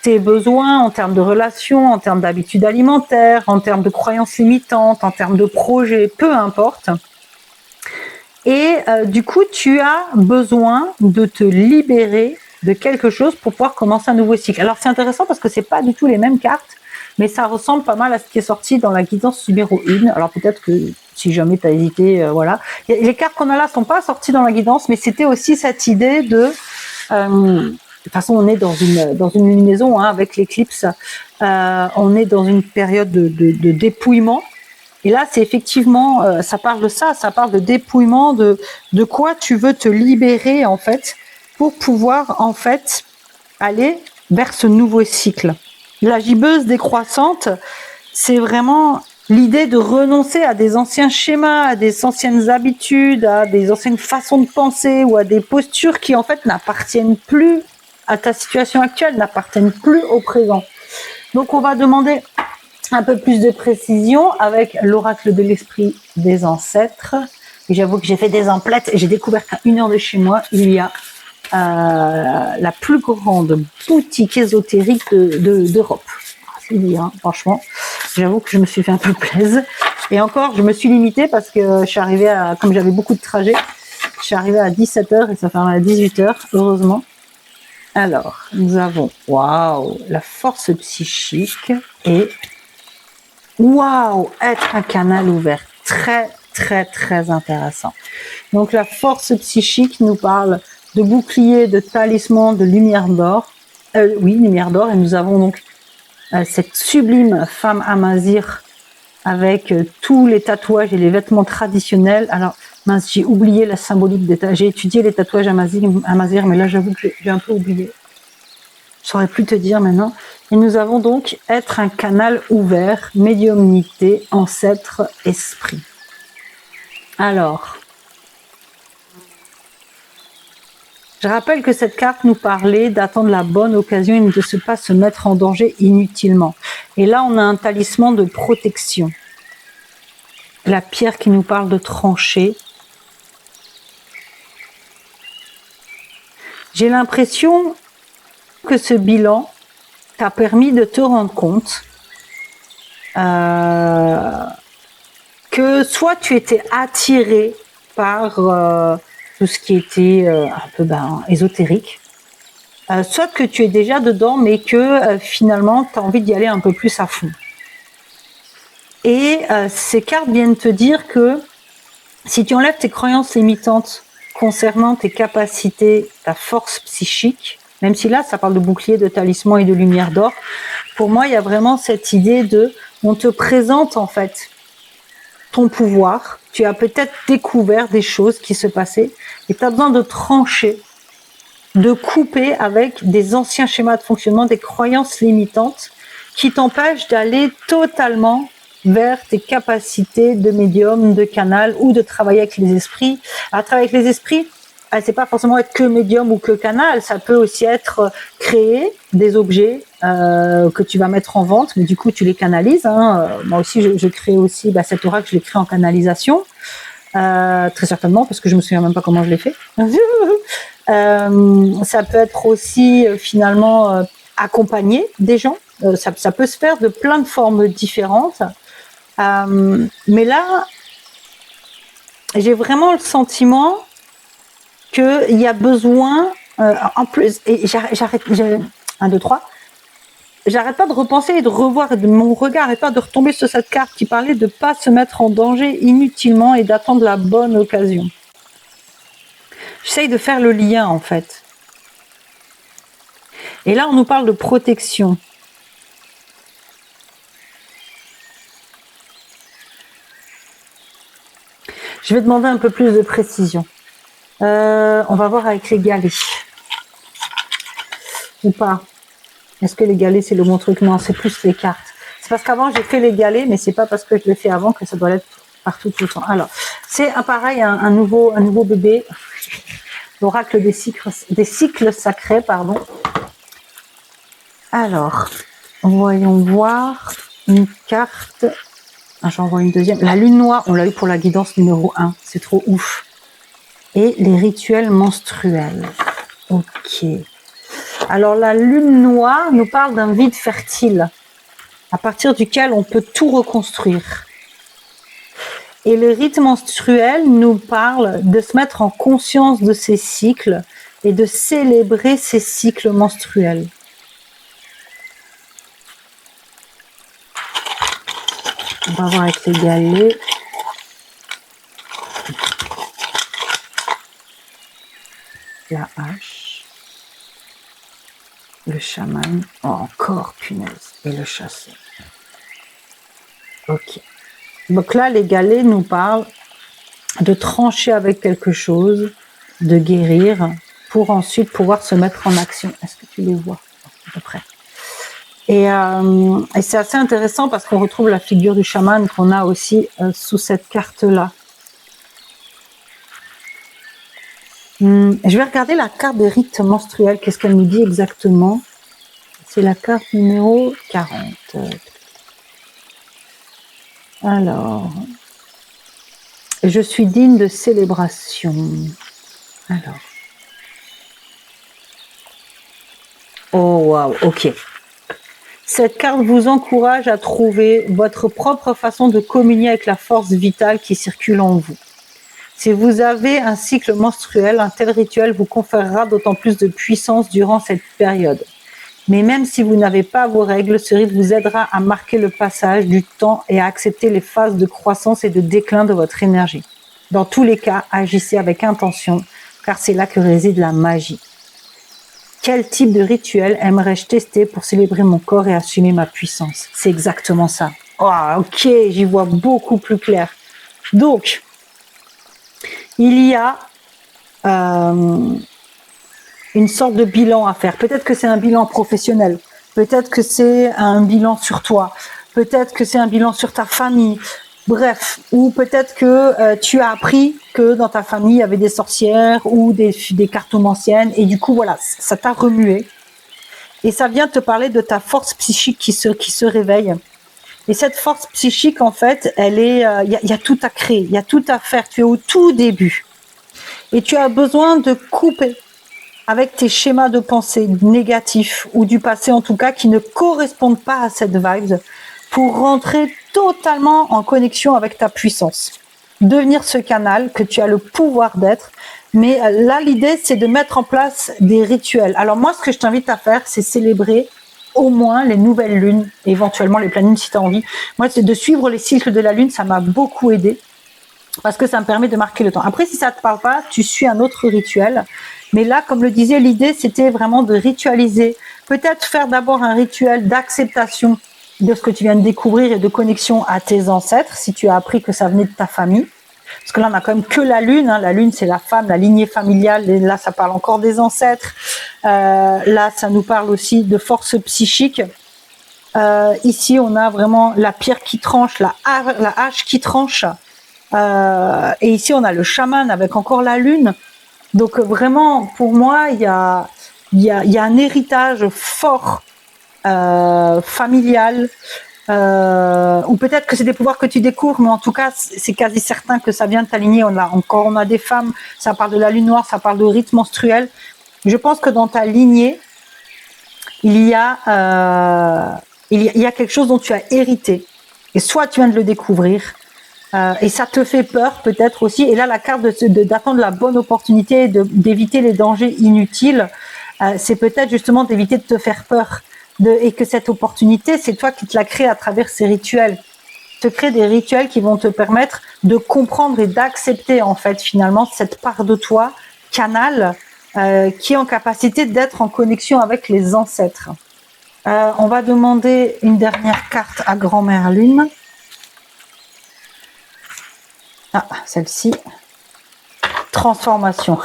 tes besoins en termes de relations, en termes d'habitudes alimentaires, en termes de croyances limitantes, en termes de projets, peu importe. Et du coup, tu as besoin de te libérer de quelque chose pour pouvoir commencer un nouveau cycle. Alors, c'est intéressant parce que c'est pas du tout les mêmes cartes, mais ça ressemble pas mal à ce qui est sorti dans la guidance numéro 1. Alors, peut-être que si jamais tu as hésité, voilà. Les cartes qu'on a là sont pas sorties dans la guidance, mais c'était aussi cette idée de... de toute façon, on est dans une lunaison avec l'éclipse. On est dans une période de dépouillement. Et là, c'est effectivement, ça parle de ça, ça parle de dépouillement, de quoi tu veux te libérer, en fait, pour pouvoir, en fait, aller vers ce nouveau cycle. La gibbeuse décroissante, c'est vraiment l'idée de renoncer à des anciens schémas, à des anciennes habitudes, à des anciennes façons de penser ou à des postures qui, en fait, n'appartiennent plus à ta situation actuelle, n'appartiennent plus au présent. Donc, on va demander un peu plus de précision avec l'oracle de l'esprit des ancêtres. Et j'avoue que j'ai fait des emplettes et j'ai découvert qu'à 1 heure de chez moi, il y a la plus grande boutique ésotérique d'Europe. C'est dire, franchement. J'avoue que je me suis fait un peu plaisir. Et encore, je me suis limitée parce que je suis arrivée comme j'avais beaucoup de trajets, je suis arrivée à 17h et ça ferme à 18h, heureusement. Alors, nous avons, la force psychique et être un canal ouvert. Très, très, très intéressant. Donc, la force psychique nous parle de bouclier, de talisman, de lumière d'or. Lumière d'or. Et nous avons donc cette sublime femme amazir avec tous les tatouages et les vêtements traditionnels. Alors, mince, j'ai oublié la symbolique j'ai étudié les tatouages amazir, mais là, j'avoue que j'ai un peu oublié. Je saurais plus te dire maintenant. Et nous avons donc être un canal ouvert, médiumnité, ancêtre, esprit. Alors, je rappelle que cette carte nous parlait d'attendre la bonne occasion et de ne pas se mettre en danger inutilement. Et là, on a un talisman de protection. La pierre qui nous parle de trancher. J'ai l'impression que ce bilan t'a permis de te rendre compte que soit tu étais attiré par tout ce qui était un peu ésotérique, soit que tu es déjà dedans mais que finalement tu as envie d'y aller un peu plus à fond. Et ces cartes viennent te dire que si tu enlèves tes croyances limitantes concernant tes capacités, ta force psychique, même si là, ça parle de bouclier, de talisman et de lumière d'or. Pour moi, il y a vraiment cette idée on te présente en fait ton pouvoir. Tu as peut-être découvert des choses qui se passaient et tu as besoin de trancher, de couper avec des anciens schémas de fonctionnement, des croyances limitantes qui t'empêchent d'aller totalement vers tes capacités de médium, de canal ou de travailler avec les esprits. À travailler avec les esprits, c'est pas forcément être que médium ou que canal, ça peut aussi être créer des objets que tu vas mettre en vente, mais du coup tu les canalises. Moi aussi, je crée aussi cet oracle, je l'ai créé en canalisation, très certainement parce que je me souviens même pas comment je l'ai fait. Ça peut être aussi finalement accompagner des gens. Ça peut se faire de plein de formes différentes. Mais là, j'ai vraiment le sentiment qu'il y a besoin, en plus, et j'arrête, 1, 2, 3, j'arrête pas de repenser et de revoir, mon regard n'arrête pas de retomber sur cette carte qui parlait de ne pas se mettre en danger inutilement et d'attendre la bonne occasion. J'essaye de faire le lien en fait. Et là, on nous parle de protection. Je vais demander un peu plus de précision. On va voir avec les galets. Ou pas. Est-ce que les galets, c'est le bon truc? Non, c'est plus les cartes. C'est parce qu'avant, j'ai fait les galets, mais c'est pas parce que je l'ai fait avant que ça doit l'être partout tout le temps. Alors, c'est pareil, un nouveau bébé. L'oracle des cycles sacrés, pardon. Alors, voyons voir une carte. J'en vois une deuxième. La lune noire, on l'a eu pour la guidance numéro 1. C'est trop ouf. Et les rituels menstruels. Ok. Alors, la lune noire nous parle d'un vide fertile, à partir duquel on peut tout reconstruire. Et le rite menstruel nous parle de se mettre en conscience de ces cycles et de célébrer ces cycles menstruels. On va voir avec les galets. La hache. Le chaman. Oh, encore, punaise. Et le chasseur. Ok. Donc là, les galets nous parlent de trancher avec quelque chose, de guérir, pour ensuite pouvoir se mettre en action. Est-ce que tu les vois à peu près? Et c'est assez intéressant parce qu'on retrouve la figure du chaman qu'on a aussi sous cette carte-là. Je vais regarder la carte des rites menstruels. Qu'est-ce qu'elle nous dit exactement? C'est la carte numéro 40. Alors, je suis digne de célébration. Alors. Oh, waouh, ok. Cette carte vous encourage à trouver votre propre façon de communier avec la force vitale qui circule en vous. Si vous avez un cycle menstruel, un tel rituel vous conférera d'autant plus de puissance durant cette période. Mais même si vous n'avez pas vos règles, ce rite vous aidera à marquer le passage du temps et à accepter les phases de croissance et de déclin de votre énergie. Dans tous les cas, agissez avec intention, car c'est là que réside la magie. Quel type de rituel aimerais-je tester pour célébrer mon corps et assumer ma puissance? C'est exactement ça. Oh, ok, j'y vois beaucoup plus clair. Donc, il y a une sorte de bilan à faire. Peut-être que c'est un bilan professionnel, peut-être que c'est un bilan sur toi, peut-être que c'est un bilan sur ta famille, bref, ou peut-être que tu as appris que dans ta famille il y avait des sorcières ou des cartomanciennes et du coup voilà, ça t'a remué et ça vient te parler de ta force psychique qui se réveille. Et cette force psychique, en fait, elle est, y a tout à créer, il y a tout à faire. Tu es au tout début et tu as besoin de couper avec tes schémas de pensée négatifs ou du passé en tout cas qui ne correspondent pas à cette vibe pour rentrer totalement en connexion avec ta puissance. Devenir ce canal que tu as le pouvoir d'être. Mais là, l'idée, c'est de mettre en place des rituels. Alors moi, ce que je t'invite à faire, c'est célébrer au moins les nouvelles lunes, éventuellement les pleines lunes si tu as envie. Moi, c'est de suivre les cycles de la lune, ça m'a beaucoup aidé parce que ça me permet de marquer le temps. Après, si ça ne te parle pas, tu suis un autre rituel. Mais là, comme le disait, l'idée, c'était vraiment de ritualiser. Peut-être faire d'abord un rituel d'acceptation de ce que tu viens de découvrir et de connexion à tes ancêtres, si tu as appris que ça venait de ta famille. Parce que là, on a quand même que la lune. La lune, c'est la femme, la lignée familiale. Et là, ça parle encore des ancêtres. Là, ça nous parle aussi de force psychique. Ici, on a vraiment la pierre qui tranche, la hache qui tranche. Et ici, on a le chaman avec encore la lune. Donc vraiment, pour moi, il y a un héritage fort familial. Ou peut-être que c'est des pouvoirs que tu découvres, mais en tout cas, c'est quasi certain que ça vient de t'aligner. On a des femmes, ça parle de la lune noire, ça parle de rythme menstruel. Je pense que dans ta lignée, il y a quelque chose dont tu as hérité. Et soit tu viens de le découvrir, et ça te fait peur peut-être aussi. Et là, la carte d'attendre la bonne opportunité, d'éviter les dangers inutiles, c'est peut-être justement d'éviter de te faire peur. Et que cette opportunité, c'est toi qui te la crée à travers ces rituels. Te crée des rituels qui vont te permettre de comprendre et d'accepter en fait finalement cette part de toi, canal, qui est en capacité d'être en connexion avec les ancêtres. On va demander une dernière carte à Grand-Mère Lune. Ah, celle-ci. Transformation.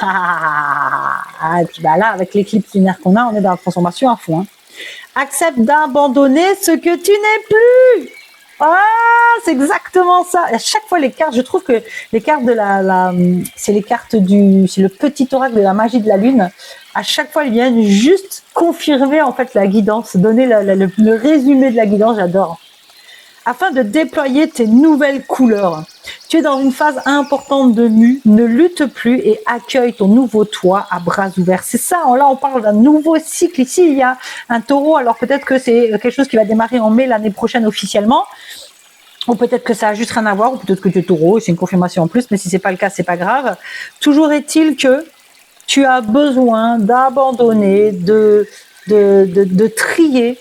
Et puis bah là, avec l'éclipse lunaire qu'on a, on est dans la transformation à fond. Hein. Accepte d'abandonner ce que tu n'es plus. Ah, c'est exactement ça. Et à chaque fois, les cartes, je trouve que les cartes c'est les cartes c'est le petit oracle de la magie de la lune. À chaque fois, ils viennent juste confirmer en fait la guidance, donner le résumé de la guidance. J'adore. Afin de déployer tes nouvelles couleurs. Tu es dans une phase importante de mue, ne lutte plus et accueille ton nouveau toi à bras ouverts. C'est ça, là on parle d'un nouveau cycle. Ici il y a un taureau, alors peut-être que c'est quelque chose qui va démarrer en mai l'année prochaine officiellement, ou peut-être que ça a juste rien à voir, ou peut-être que tu es taureau, c'est une confirmation en plus, mais si c'est pas le cas, c'est pas grave. Toujours est-il que tu as besoin d'abandonner, de trier,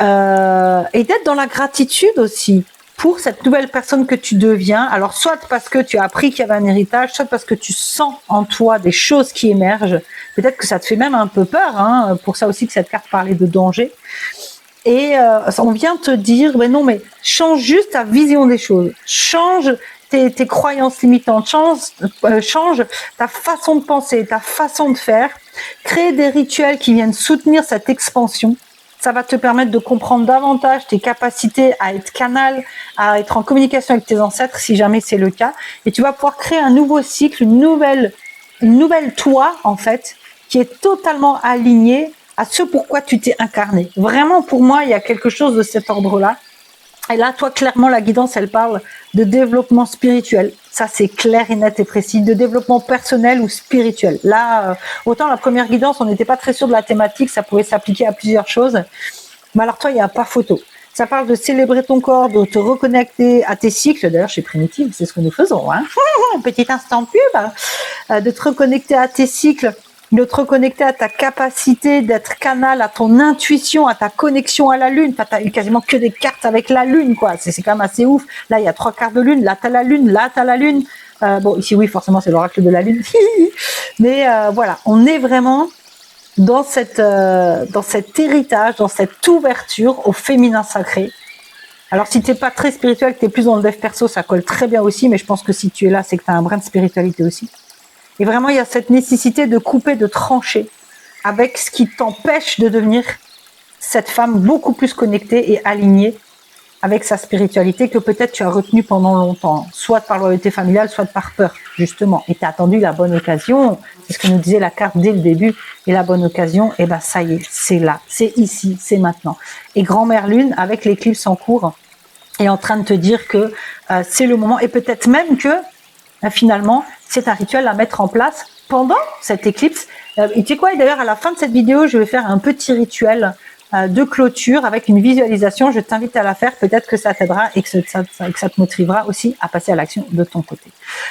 et d'être dans la gratitude aussi pour cette nouvelle personne que tu deviens. Alors soit parce que tu as appris qu'il y avait un héritage, soit parce que tu sens en toi des choses qui émergent. Peut-être que ça te fait même un peu peur, hein, pour ça aussi que cette carte parlait de danger. Et on vient te dire, non mais change juste ta vision des choses, change tes croyances limitantes, change ta façon de penser, ta façon de faire, crée des rituels qui viennent soutenir cette expansion. Ça va te permettre de comprendre davantage tes capacités à être canal, à être en communication avec tes ancêtres, si jamais c'est le cas. Et tu vas pouvoir créer un nouveau cycle, une nouvelle toi, en fait, qui est totalement alignée à ce pourquoi tu t'es incarné. Vraiment, pour moi, il y a quelque chose de cet ordre-là. Et là, toi, clairement, la guidance, elle parle de développement spirituel. Ça, c'est clair et net et précis. De développement personnel ou spirituel. Là, autant la première guidance, on n'était pas très sûr de la thématique. Ça pouvait s'appliquer à plusieurs choses. Mais alors, toi, il n'y a pas photo. Ça parle de célébrer ton corps, de te reconnecter à tes cycles. D'ailleurs, chez Primitive, c'est ce que nous faisons. Hein. Un petit instant pub. De te reconnecter à tes cycles, de te reconnecter à ta capacité d'être canal, à ton intuition, à ta connexion à la lune. Enfin, t'as eu quasiment que des cartes avec la lune, quoi. C'est quand même assez ouf. Là, il y a 3 cartes de lune. Là, t'as la lune. Là, t'as la lune. Bon, ici, oui, forcément, c'est l'oracle de la lune. Mais voilà, on est vraiment dans cet héritage, dans cette ouverture au féminin sacré. Alors, si t'es pas très spirituel, que t'es plus dans le dev perso, ça colle très bien aussi. Mais je pense que si tu es là, c'est que t'as un brin de spiritualité aussi. Et vraiment, il y a cette nécessité de couper, de trancher avec ce qui t'empêche de devenir cette femme beaucoup plus connectée et alignée avec sa spiritualité que peut-être tu as retenue pendant longtemps, soit par loyauté familiale, soit par peur, justement. Et tu as attendu la bonne occasion, c'est ce que nous disait la carte dès le début, et la bonne occasion, et ben ça y est, c'est là, c'est ici, c'est maintenant. Et Grand-Mère Lune, avec l'éclipse en cours, est en train de te dire que c'est le moment, et peut-être même que finalement, c'est un rituel à mettre en place pendant cette éclipse. Et tu sais quoi, d'ailleurs, à la fin de cette vidéo, je vais faire un petit rituel de clôture avec une visualisation. Je t'invite à la faire. Peut-être que ça t'aidera et que ça te motivera aussi à passer à l'action de ton côté.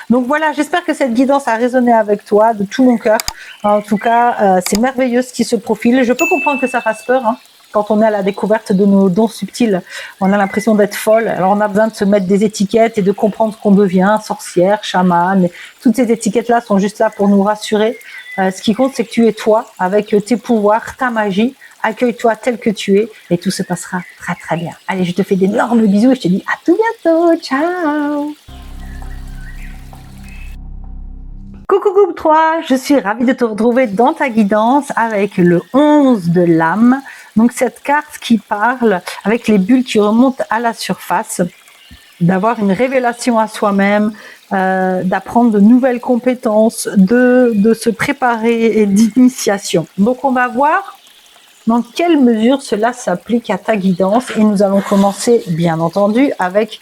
Donc voilà, j'espère que cette guidance a résonné avec toi de tout mon cœur. En tout cas, c'est merveilleux ce qui se profile. Je peux comprendre que ça fasse peur, hein. Quand on est à la découverte de nos dons subtils, on a l'impression d'être folle. Alors, on a besoin de se mettre des étiquettes et de comprendre ce qu'on devient, sorcière, chamane. Toutes ces étiquettes-là sont juste là pour nous rassurer. Ce qui compte, c'est que tu es toi, avec tes pouvoirs, ta magie. Accueille-toi tel que tu es et tout se passera très, très bien. Allez, je te fais d'énormes bisous et je te dis à tout bientôt. Ciao! Coucou 3, je suis ravie de te retrouver dans ta guidance avec le 11 de l'âme. Donc cette carte qui parle avec les bulles qui remontent à la surface, d'avoir une révélation à soi-même, d'apprendre de nouvelles compétences, de se préparer et d'initiation. Donc on va voir dans quelle mesure cela s'applique à ta guidance et nous allons commencer bien entendu avec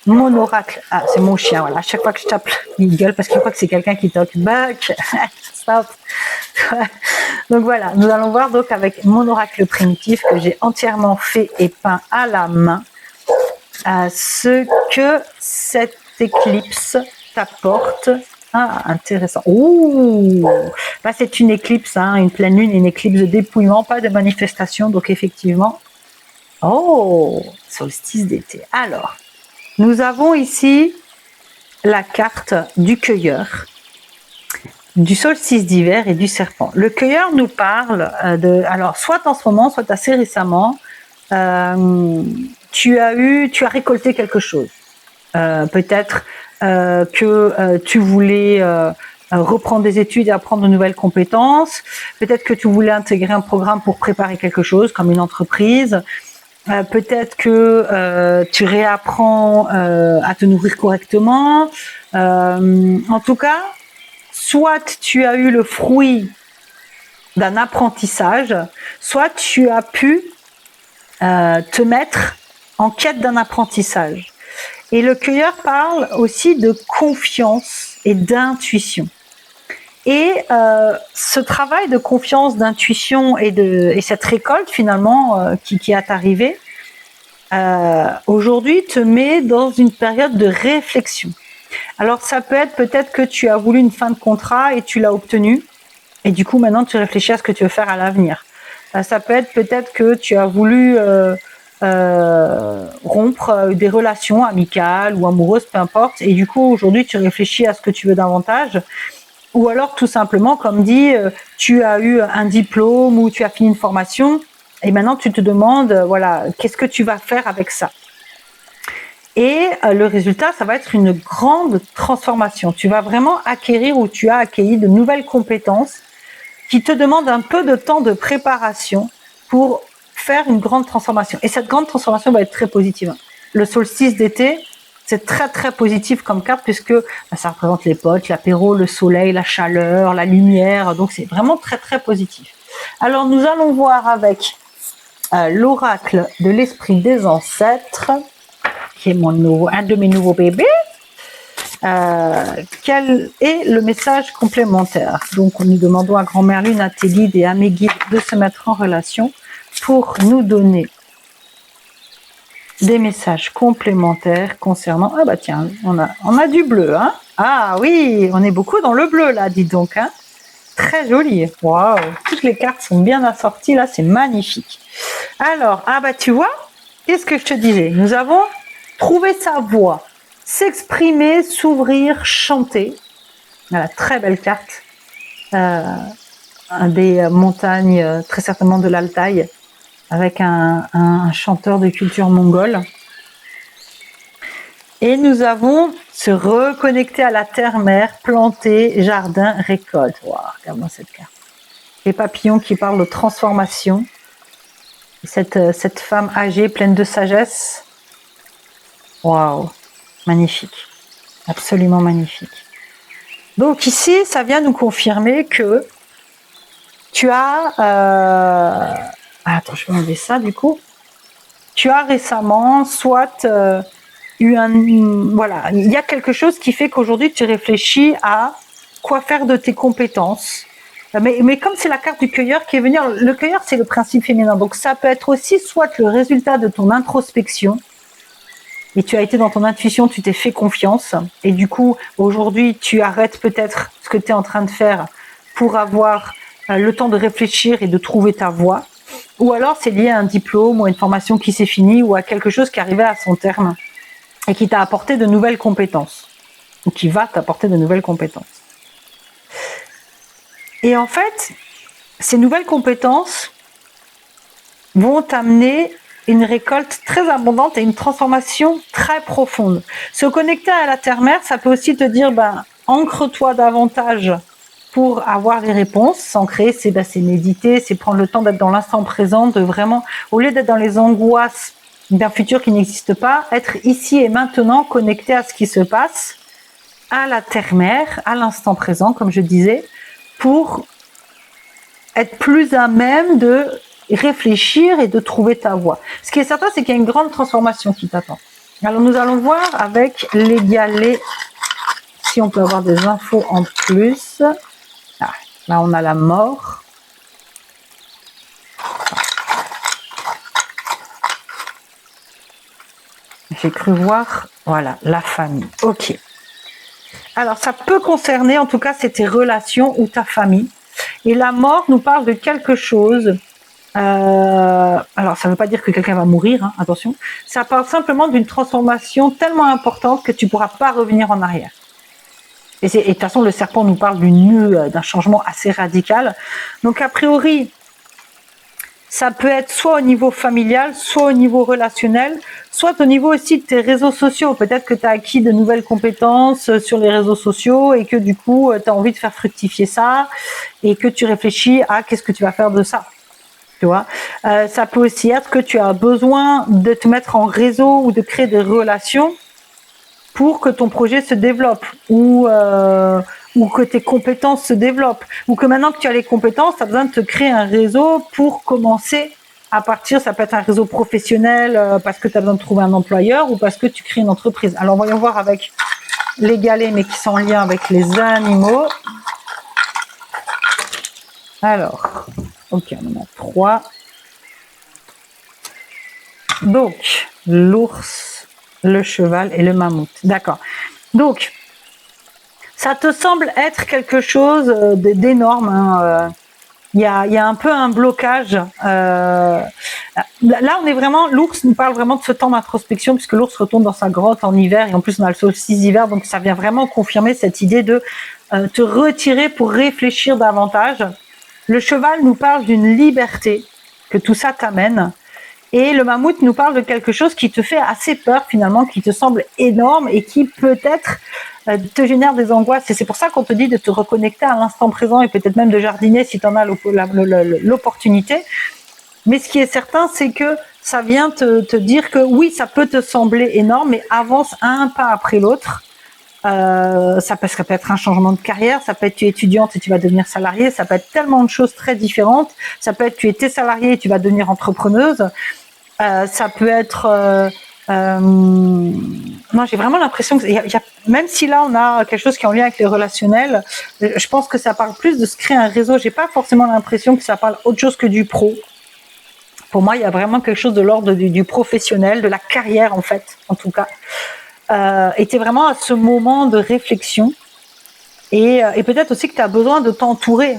mon oracle. Ah, c'est mon chien, voilà. À chaque fois que je tape, il gueule parce qu'il croit que c'est quelqu'un qui toque. Buck, stop. Donc voilà, nous allons voir donc avec mon oracle primitif que j'ai entièrement fait et peint à la main, ce que cette éclipse t'apporte. Ah, intéressant. Ouh, bah, c'est une éclipse, hein, une pleine lune, une éclipse de dépouillement, pas de manifestation. Donc effectivement, oh, solstice d'été. Alors, nous avons ici la carte du cueilleur, du solstice d'hiver et du serpent. Le cueilleur nous parle alors soit en ce moment, soit assez récemment, tu as récolté quelque chose. Peut-être que tu voulais reprendre des études et apprendre de nouvelles compétences. Peut-être que tu voulais intégrer un programme pour préparer quelque chose, comme une entreprise. Peut-être que tu réapprends à te nourrir correctement. En tout cas, soit tu as eu le fruit d'un apprentissage, soit tu as pu te mettre en quête d'un apprentissage. Et le cueilleur parle aussi de confiance et d'intuition. Et ce travail de confiance, d'intuition et cette récolte finalement qui est arrivée, aujourd'hui te met dans une période de réflexion. Alors ça peut être peut-être que tu as voulu une fin de contrat et tu l'as obtenue, et du coup maintenant tu réfléchis à ce que tu veux faire à l'avenir. Ça peut être peut-être que tu as voulu rompre des relations amicales ou amoureuses, peu importe, et du coup aujourd'hui tu réfléchis à ce que tu veux davantage. Ou alors tout simplement, comme dit, tu as eu un diplôme ou tu as fini une formation et maintenant tu te demandes, voilà, qu'est-ce que tu vas faire avec ça? Et le résultat, ça va être une grande transformation. Tu vas vraiment acquérir ou tu as acquis de nouvelles compétences qui te demandent un peu de temps de préparation pour faire une grande transformation. Et cette grande transformation va être très positive. Le solstice d'été, c'est très très positif comme carte puisque ça représente les potes, l'apéro, le soleil, la chaleur, la lumière. Donc c'est vraiment très très positif. Alors nous allons voir avec l'oracle de l'esprit des ancêtres, qui est un de mes nouveaux bébés. Quel est le message complémentaire? Donc nous demandons à Grand-Mère Lune, à tes guides et à mes guides de se mettre en relation pour nous donner des messages complémentaires concernant... Ah bah tiens, on a du bleu, hein. Ah oui, on est beaucoup dans le bleu là, dis donc, hein. Très joli. Waouh, toutes les cartes sont bien assorties là, c'est magnifique. Alors, ah bah tu vois, qu'est-ce que je te disais? Nous avons trouvé sa voix, s'exprimer, s'ouvrir, chanter. Voilà, très belle carte. Des montagnes, très certainement de l'Altaï, avec un chanteur de culture mongole. Et nous avons se reconnecter à la terre-mère, planter, jardin, récolte. Wow, regarde-moi cette carte. Les papillons qui parlent de transformation. Cette femme âgée, pleine de sagesse. Waouh, magnifique. Absolument magnifique. Donc ici, ça vient nous confirmer que tu as... attends, je vais enlever ça du coup. Tu as récemment soit eu voilà, il y a quelque chose qui fait qu'aujourd'hui tu réfléchis à quoi faire de tes compétences. Mais comme c'est la carte du cueilleur qui est venue, le cueilleur c'est le principe féminin, donc ça peut être aussi soit le résultat de ton introspection, et tu as été dans ton intuition, tu t'es fait confiance, et du coup aujourd'hui tu arrêtes peut-être ce que tu es en train de faire pour avoir le temps de réfléchir et de trouver ta voie. Ou alors c'est lié à un diplôme ou à une formation qui s'est finie ou à quelque chose qui arrivait à son terme et qui t'a apporté de nouvelles compétences ou qui va t'apporter de nouvelles compétences. Et en fait, ces nouvelles compétences vont t'amener une récolte très abondante et une transformation très profonde. Se connecter à la terre-mère, ça peut aussi te dire, ancre-toi davantage pour avoir les réponses. S'ancrer, c'est méditer, c'est prendre le temps d'être dans l'instant présent, de vraiment, au lieu d'être dans les angoisses d'un futur qui n'existe pas, être ici et maintenant connecté à ce qui se passe, à la terre-mère, à l'instant présent, comme je disais, pour être plus à même de réfléchir et de trouver ta voie. Ce qui est certain, c'est qu'il y a une grande transformation qui t'attend. Alors nous allons voir avec les galets si on peut avoir des infos en plus. Ah, là on a la mort. J'ai cru voir, voilà, la famille. Ok. Alors ça peut concerner, en tout cas, c'est tes relations ou ta famille. Et la mort nous parle de quelque chose. Alors ça ne veut pas dire que quelqu'un va mourir, hein, attention. Ça parle simplement d'une transformation tellement importante que tu ne pourras pas revenir en arrière. Et de toute façon, le serpent nous parle d'un changement assez radical. Donc a priori, ça peut être soit au niveau familial, soit au niveau relationnel, soit au niveau aussi de tes réseaux sociaux. Peut-être que tu as acquis de nouvelles compétences sur les réseaux sociaux et que du coup, tu as envie de faire fructifier ça et que tu réfléchis à qu'est-ce que tu vas faire de ça. Tu vois, ça peut aussi être que tu as besoin de te mettre en réseau ou de créer des relations pour que ton projet se développe ou que tes compétences se développent, ou que maintenant que tu as les compétences, tu as besoin de te créer un réseau pour commencer à partir, ça peut être un réseau professionnel parce que tu as besoin de trouver un employeur ou parce que tu crées une entreprise. Alors voyons voir avec les galets, mais qui sont en lien avec les animaux. Alors, ok, on en a 3. Donc, l'ours, le cheval et le mammouth. D'accord. Donc, ça te semble être quelque chose d'énorme. Hein. Il y a un peu un blocage. Là, on est vraiment, l'ours nous parle vraiment de ce temps d'introspection, puisque l'ours retourne dans sa grotte en hiver, et en plus on a le solstice d'hiver, donc ça vient vraiment confirmer cette idée de te retirer pour réfléchir davantage. Le cheval nous parle d'une liberté, que tout ça t'amène. Et le mammouth nous parle de quelque chose qui te fait assez peur finalement, qui te semble énorme et qui peut-être te génère des angoisses. Et c'est pour ça qu'on te dit de te reconnecter à l'instant présent et peut-être même de jardiner si tu en as l'opportunité. Mais ce qui est certain, c'est que ça vient te dire que oui, ça peut te sembler énorme, mais avance un pas après l'autre. Ça peut être un changement de carrière, ça peut être tu es étudiante et tu vas devenir salariée, ça peut être tellement de choses très différentes, ça peut être tu étais salariée et tu vas devenir entrepreneuse, ça peut être moi j'ai vraiment l'impression que même si là on a quelque chose qui est en lien avec les relationnels, je pense que ça parle plus de se créer un réseau. J'ai pas forcément l'impression que ça parle autre chose que du pro. Pour moi il y a vraiment quelque chose de l'ordre du professionnel, de la carrière en fait, en tout cas. Et tu es vraiment à ce moment de réflexion et peut-être aussi que tu as besoin de t'entourer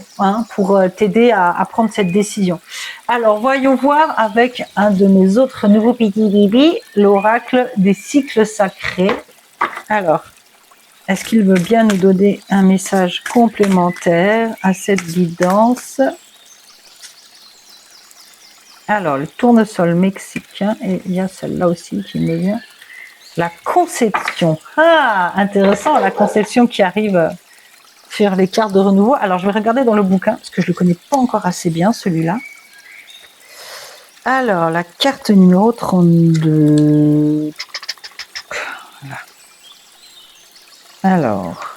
pour t'aider à prendre cette décision. Alors voyons voir avec un de mes autres nouveaux petits bibis, l'oracle des cycles sacrés. Alors, est-ce qu'il veut bien nous donner un message complémentaire à cette guidance? Alors, le tournesol mexicain, et il y a celle-là aussi qui me vient. La conception. Ah, intéressant, la conception qui arrive sur les cartes de renouveau. Alors, je vais regarder dans le bouquin, parce que je ne le connais pas encore assez bien, celui-là. Alors, la carte numéro 32. Voilà. Alors.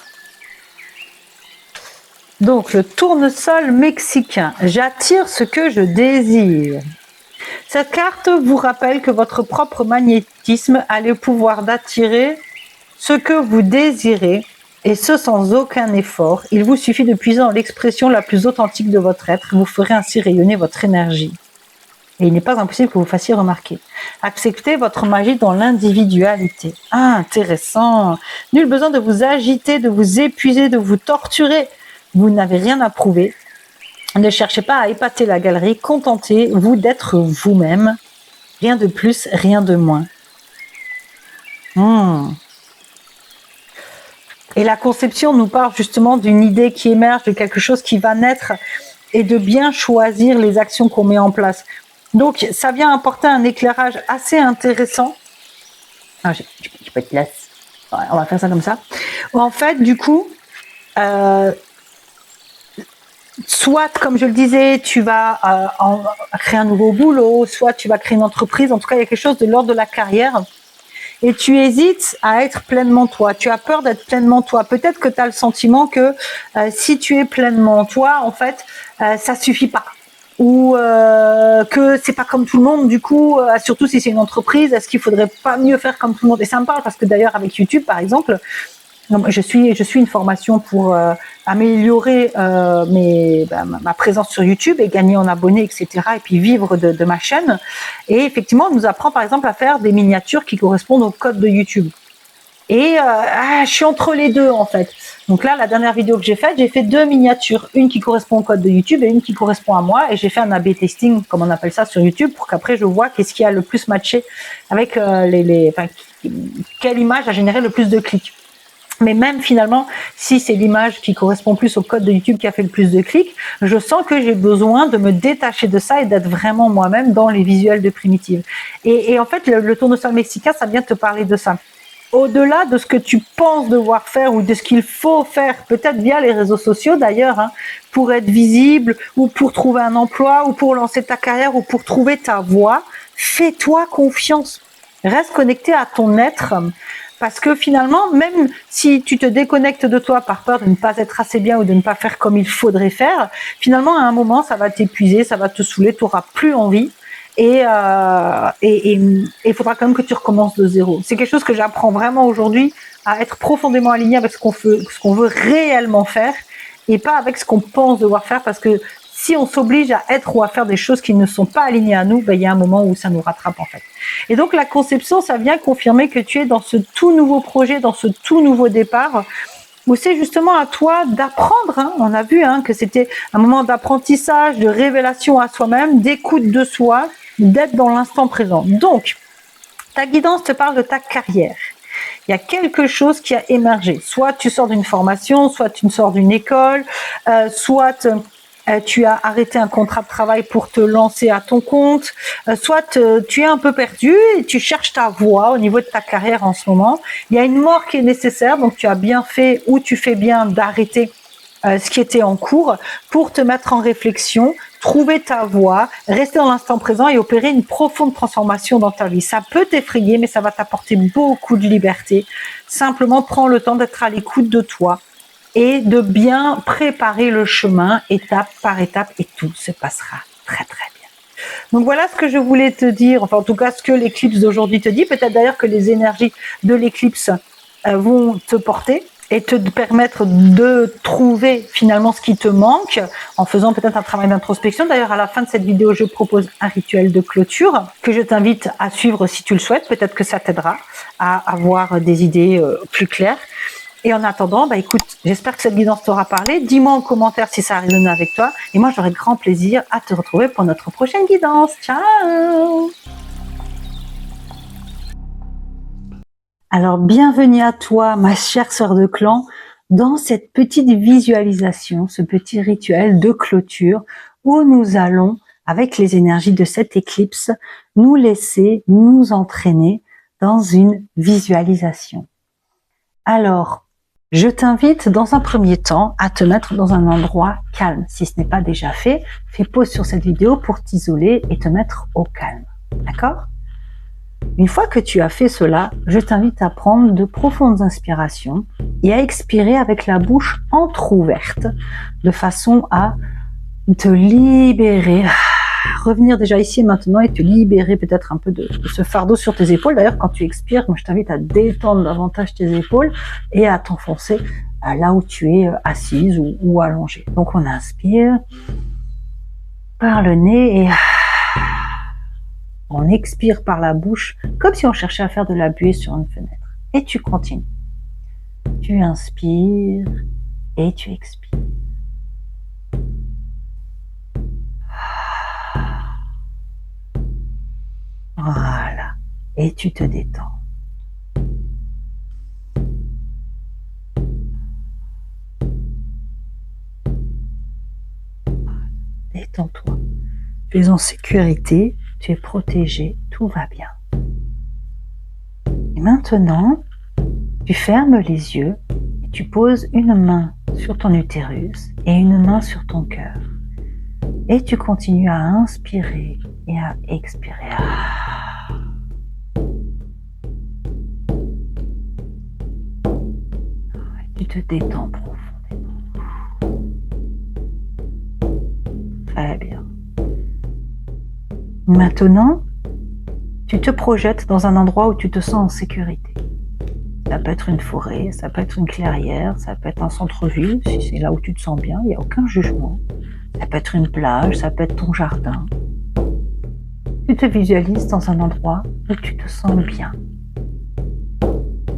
Donc, le tournesol mexicain. J'attire ce que je désire. Cette carte vous rappelle que votre propre magnétisme a le pouvoir d'attirer ce que vous désirez, et ce sans aucun effort. Il vous suffit de puiser dans l'expression la plus authentique de votre être, vous ferez ainsi rayonner votre énergie. Et il n'est pas impossible que vous fassiez remarquer. Acceptez votre magie dans l'individualité. Ah, intéressant. Nul besoin de vous agiter, de vous épuiser, de vous torturer. Vous n'avez rien à prouver. Ne cherchez pas à épater la galerie, contentez-vous d'être vous-même. Rien de plus, rien de moins. Et la conception nous parle justement d'une idée qui émerge, de quelque chose qui va naître et de bien choisir les actions qu'on met en place. Donc, ça vient apporter un éclairage assez intéressant. Ah, j'ai pas de place. On va faire ça comme ça. En fait, du coup, soit, comme je le disais, tu vas créer un nouveau boulot, soit tu vas créer une entreprise. En tout cas, il y a quelque chose de l'ordre de la carrière. Et tu hésites à être pleinement toi. Tu as peur d'être pleinement toi. Peut-être que tu as le sentiment que si tu es pleinement toi, en fait, ça suffit pas. Ou que c'est pas comme tout le monde. Du coup, surtout si c'est une entreprise, est-ce qu'il faudrait pas mieux faire comme tout le monde? Et ça me parle parce que d'ailleurs, avec YouTube, par exemple, je suis une formation pour améliorer ma présence sur YouTube et gagner en abonnés, etc. Et puis vivre de ma chaîne. Et effectivement, on nous apprend par exemple à faire des miniatures qui correspondent au code de YouTube. Et je suis entre les deux en fait. Donc là, la dernière vidéo que j'ai faite, j'ai fait 2 miniatures. Une qui correspond au code de YouTube et une qui correspond à moi. Et j'ai fait un A/B testing, comme on appelle ça, sur YouTube pour qu'après je vois qu'est-ce qui a le plus matché avec quelle image a généré le plus de clics. Mais même finalement, si c'est l'image qui correspond plus au code de YouTube qui a fait le plus de clics, je sens que j'ai besoin de me détacher de ça et d'être vraiment moi-même dans les visuels de Primitive. Et en fait, le tournesol mexicain, ça vient te parler de ça. Au-delà de ce que tu penses devoir faire ou de ce qu'il faut faire, peut-être via les réseaux sociaux d'ailleurs, pour être visible ou pour trouver un emploi ou pour lancer ta carrière ou pour trouver ta voie, fais-toi confiance. Reste connecté à ton être. Parce que finalement, même si tu te déconnectes de toi par peur de ne pas être assez bien ou de ne pas faire comme il faudrait faire, finalement, à un moment, ça va t'épuiser, ça va te saouler, tu n'auras plus envie. Et il faudra quand même que tu recommences de zéro. C'est quelque chose que j'apprends vraiment aujourd'hui, à être profondément aligné avec ce qu'on veut réellement faire et pas avec ce qu'on pense devoir faire, parce que si on s'oblige à être ou à faire des choses qui ne sont pas alignées à nous, il y a un moment où ça nous rattrape en fait. Et donc la conception, ça vient confirmer que tu es dans ce tout nouveau projet, dans ce tout nouveau départ, où c'est justement à toi d'apprendre. On a vu que c'était un moment d'apprentissage, de révélation à soi-même, d'écoute de soi, d'être dans l'instant présent. Donc, ta guidance te parle de ta carrière. Il y a quelque chose qui a émergé. Soit tu sors d'une formation, soit tu sors d'une école, soit tu as arrêté un contrat de travail pour te lancer à ton compte, soit tu es un peu perdu et tu cherches ta voie au niveau de ta carrière en ce moment. Il y a une mort qui est nécessaire, donc tu as bien fait ou tu fais bien d'arrêter ce qui était en cours pour te mettre en réflexion, trouver ta voie, rester dans l'instant présent et opérer une profonde transformation dans ta vie. Ça peut t'effrayer, mais ça va t'apporter beaucoup de liberté. Simplement, prends le temps d'être à l'écoute de toi et de bien préparer le chemin étape par étape et tout se passera très très bien. Donc voilà ce que je voulais te dire, enfin en tout cas ce que l'éclipse d'aujourd'hui te dit. Peut-être d'ailleurs que les énergies de l'éclipse vont te porter et te permettre de trouver finalement ce qui te manque en faisant peut-être un travail d'introspection. D'ailleurs, à la fin de cette vidéo, je propose un rituel de clôture que je t'invite à suivre si tu le souhaites. Peut-être que ça t'aidera à avoir des idées plus claires. Et en attendant, écoute, j'espère que cette guidance t'aura parlé. Dis-moi en commentaire si ça a résonné avec toi. Et moi, j'aurai grand plaisir à te retrouver pour notre prochaine guidance. Ciao! Alors, bienvenue à toi, ma chère sœur de clan, dans cette petite visualisation, ce petit rituel de clôture où nous allons, avec les énergies de cette éclipse, nous laisser nous entraîner dans une visualisation. Alors, je t'invite dans un premier temps à te mettre dans un endroit calme. Si ce n'est pas déjà fait, fais pause sur cette vidéo pour t'isoler et te mettre au calme. D'accord ? Une fois que tu as fait cela, je t'invite à prendre de profondes inspirations et à expirer avec la bouche entrouverte de façon à te libérer, revenir déjà ici et maintenant et te libérer peut-être un peu de ce fardeau sur tes épaules. D'ailleurs, quand tu expires, moi je t'invite à détendre davantage tes épaules et à t'enfoncer là où tu es assise ou allongée. Donc on inspire par le nez et on expire par la bouche, comme si on cherchait à faire de la buée sur une fenêtre. Et tu continues. Tu inspires et tu expires. Voilà. Et tu te détends. Détends-toi. Tu es en sécurité. Tu es protégé, tout va bien. Et maintenant, tu fermes les yeux et tu poses une main sur ton utérus et une main sur ton cœur. Et tu continues à inspirer et à expirer. Tu te détends profondément. Très bien. Maintenant, tu te projettes dans un endroit où tu te sens en sécurité. Ça peut être une forêt, ça peut être une clairière, ça peut être un centre-ville, si c'est là où tu te sens bien, il n'y a aucun jugement. Ça peut être une plage, ça peut être ton jardin. Tu te visualises dans un endroit où tu te sens bien.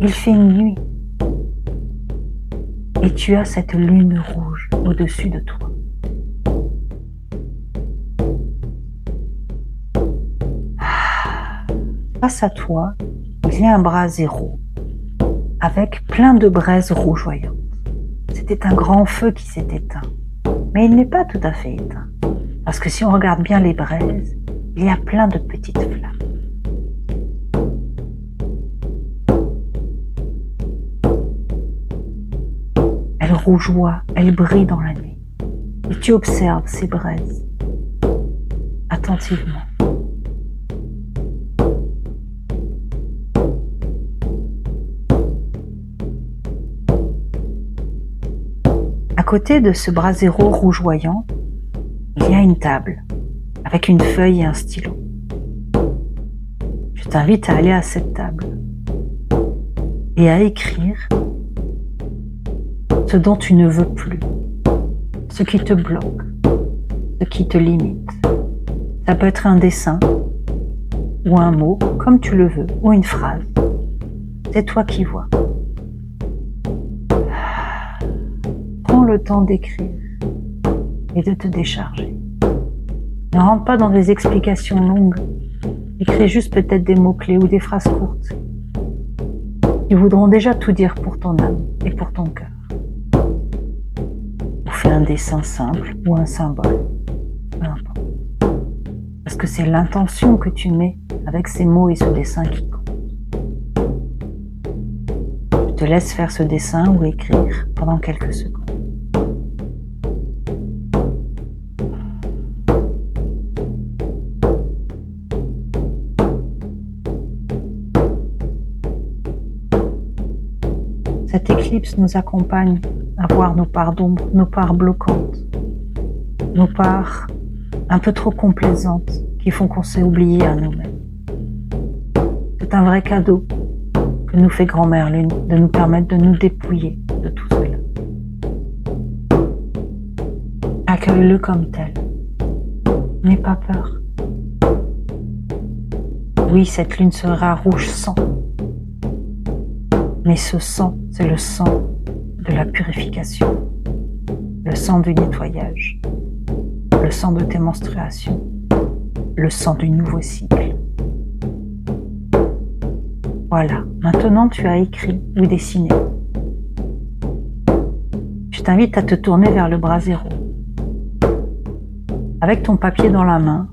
Il fait nuit. Et tu as cette lune rouge au-dessus de toi. Face à toi, il y a un brasero avec plein de braises rougeoyantes. C'était un grand feu qui s'est éteint. Mais il n'est pas tout à fait éteint. Parce que si on regarde bien les braises, il y a plein de petites flammes. Elles rougeoient, elles brillent dans la nuit. Et tu observes ces braises attentivement. À côté de ce brasero rougeoyant, il y a une table avec une feuille et un stylo. Je t'invite à aller à cette table et à écrire ce dont tu ne veux plus, ce qui te bloque, ce qui te limite. Ça peut être un dessin ou un mot, comme tu le veux, ou une phrase. C'est toi qui vois. Prends le temps d'écrire et de te décharger. Ne rentre pas dans des explications longues. Écris juste peut-être des mots-clés ou des phrases courtes qui voudront déjà tout dire pour ton âme et pour ton cœur. Ou fais un dessin simple ou un symbole, peu importe. Parce que c'est l'intention que tu mets avec ces mots et ce dessin qui compte. Je te laisse faire ce dessin ou écrire pendant quelques secondes. Cette éclipse nous accompagne à voir nos parts d'ombre, nos parts bloquantes, nos parts un peu trop complaisantes qui font qu'on s'est oublié à nous-mêmes. C'est un vrai cadeau que nous fait Grand-Mère Lune de nous permettre de nous dépouiller de tout cela. Accueille-le comme tel. N'aie pas peur. Oui, cette lune sera rouge sang. Mais ce sang, c'est le sang de la purification, le sang du nettoyage, le sang de tes menstruations, le sang du nouveau cycle. Voilà, maintenant tu as écrit ou dessiné. Je t'invite à te tourner vers le brasero. Avec ton papier dans la main,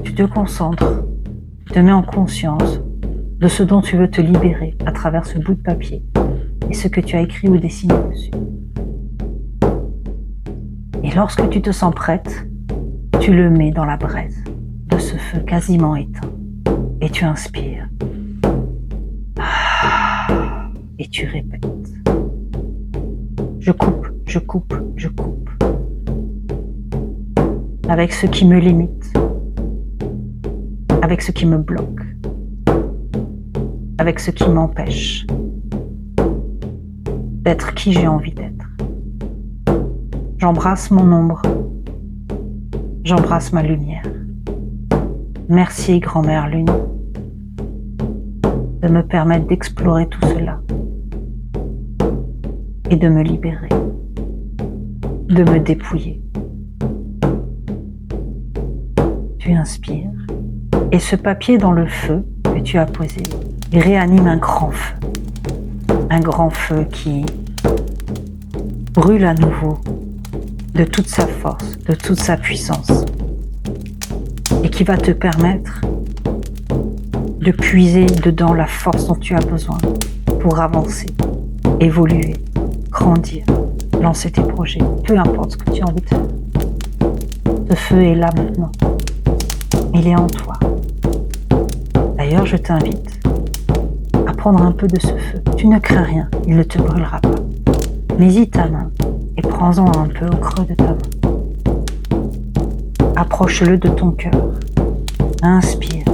tu te concentres, tu te mets en conscience de ce dont tu veux te libérer à travers ce bout de papier et ce que tu as écrit ou dessiné dessus. Et lorsque tu te sens prête, tu le mets dans la braise de ce feu quasiment éteint et tu inspires. Et tu répètes. Je coupe, je coupe, je coupe. Avec ce qui me limite, avec ce qui me bloque, avec ce qui m'empêche d'être qui j'ai envie d'être. J'embrasse mon ombre, j'embrasse ma lumière. Merci Grand-Mère Lune de me permettre d'explorer tout cela et de me libérer, de me dépouiller. Tu inspires et ce papier dans le feu que tu as posé, il réanime un grand feu qui brûle à nouveau de toute sa force, de toute sa puissance et qui va te permettre de puiser dedans la force dont tu as besoin pour avancer, évoluer, grandir, lancer tes projets, peu importe ce que tu as envie de faire. Ce feu est là maintenant. Il est en toi. D'ailleurs, je t'invite à prendre un peu de ce feu. Tu ne crains rien, il ne te brûlera pas. Mais ta main et prends-en un peu au creux de ta main. Approche-le de ton cœur. Inspire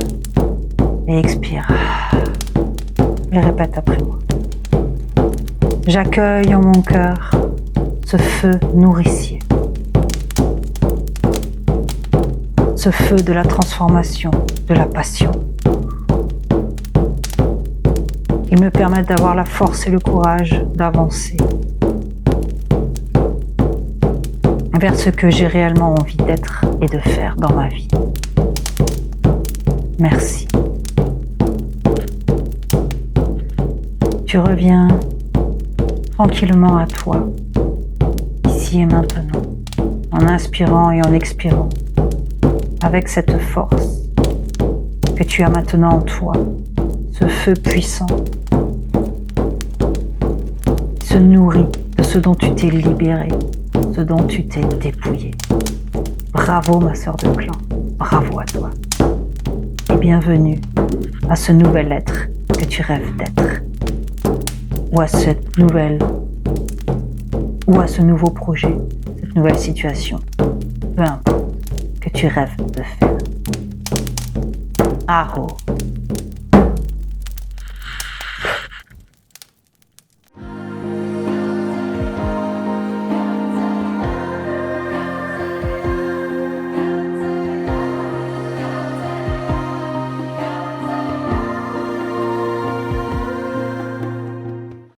et expire. Et répète après moi. J'accueille en mon cœur ce feu nourricier. Ce feu de la transformation, de la passion. Il me permet d'avoir la force et le courage d'avancer vers ce que j'ai réellement envie d'être et de faire dans ma vie. Merci. Tu reviens tranquillement à toi, ici et maintenant, en inspirant et en expirant, avec cette force que tu as maintenant en toi, ce feu puissant, se nourrit de ce dont tu t'es libéré, ce dont tu t'es dépouillé. Bravo ma sœur de clan, bravo à toi. Et bienvenue à ce nouvel être que tu rêves d'être. Ou à cette nouvelle, ou à ce nouveau projet, cette nouvelle situation, peu importe, que tu rêves de faire. Aho.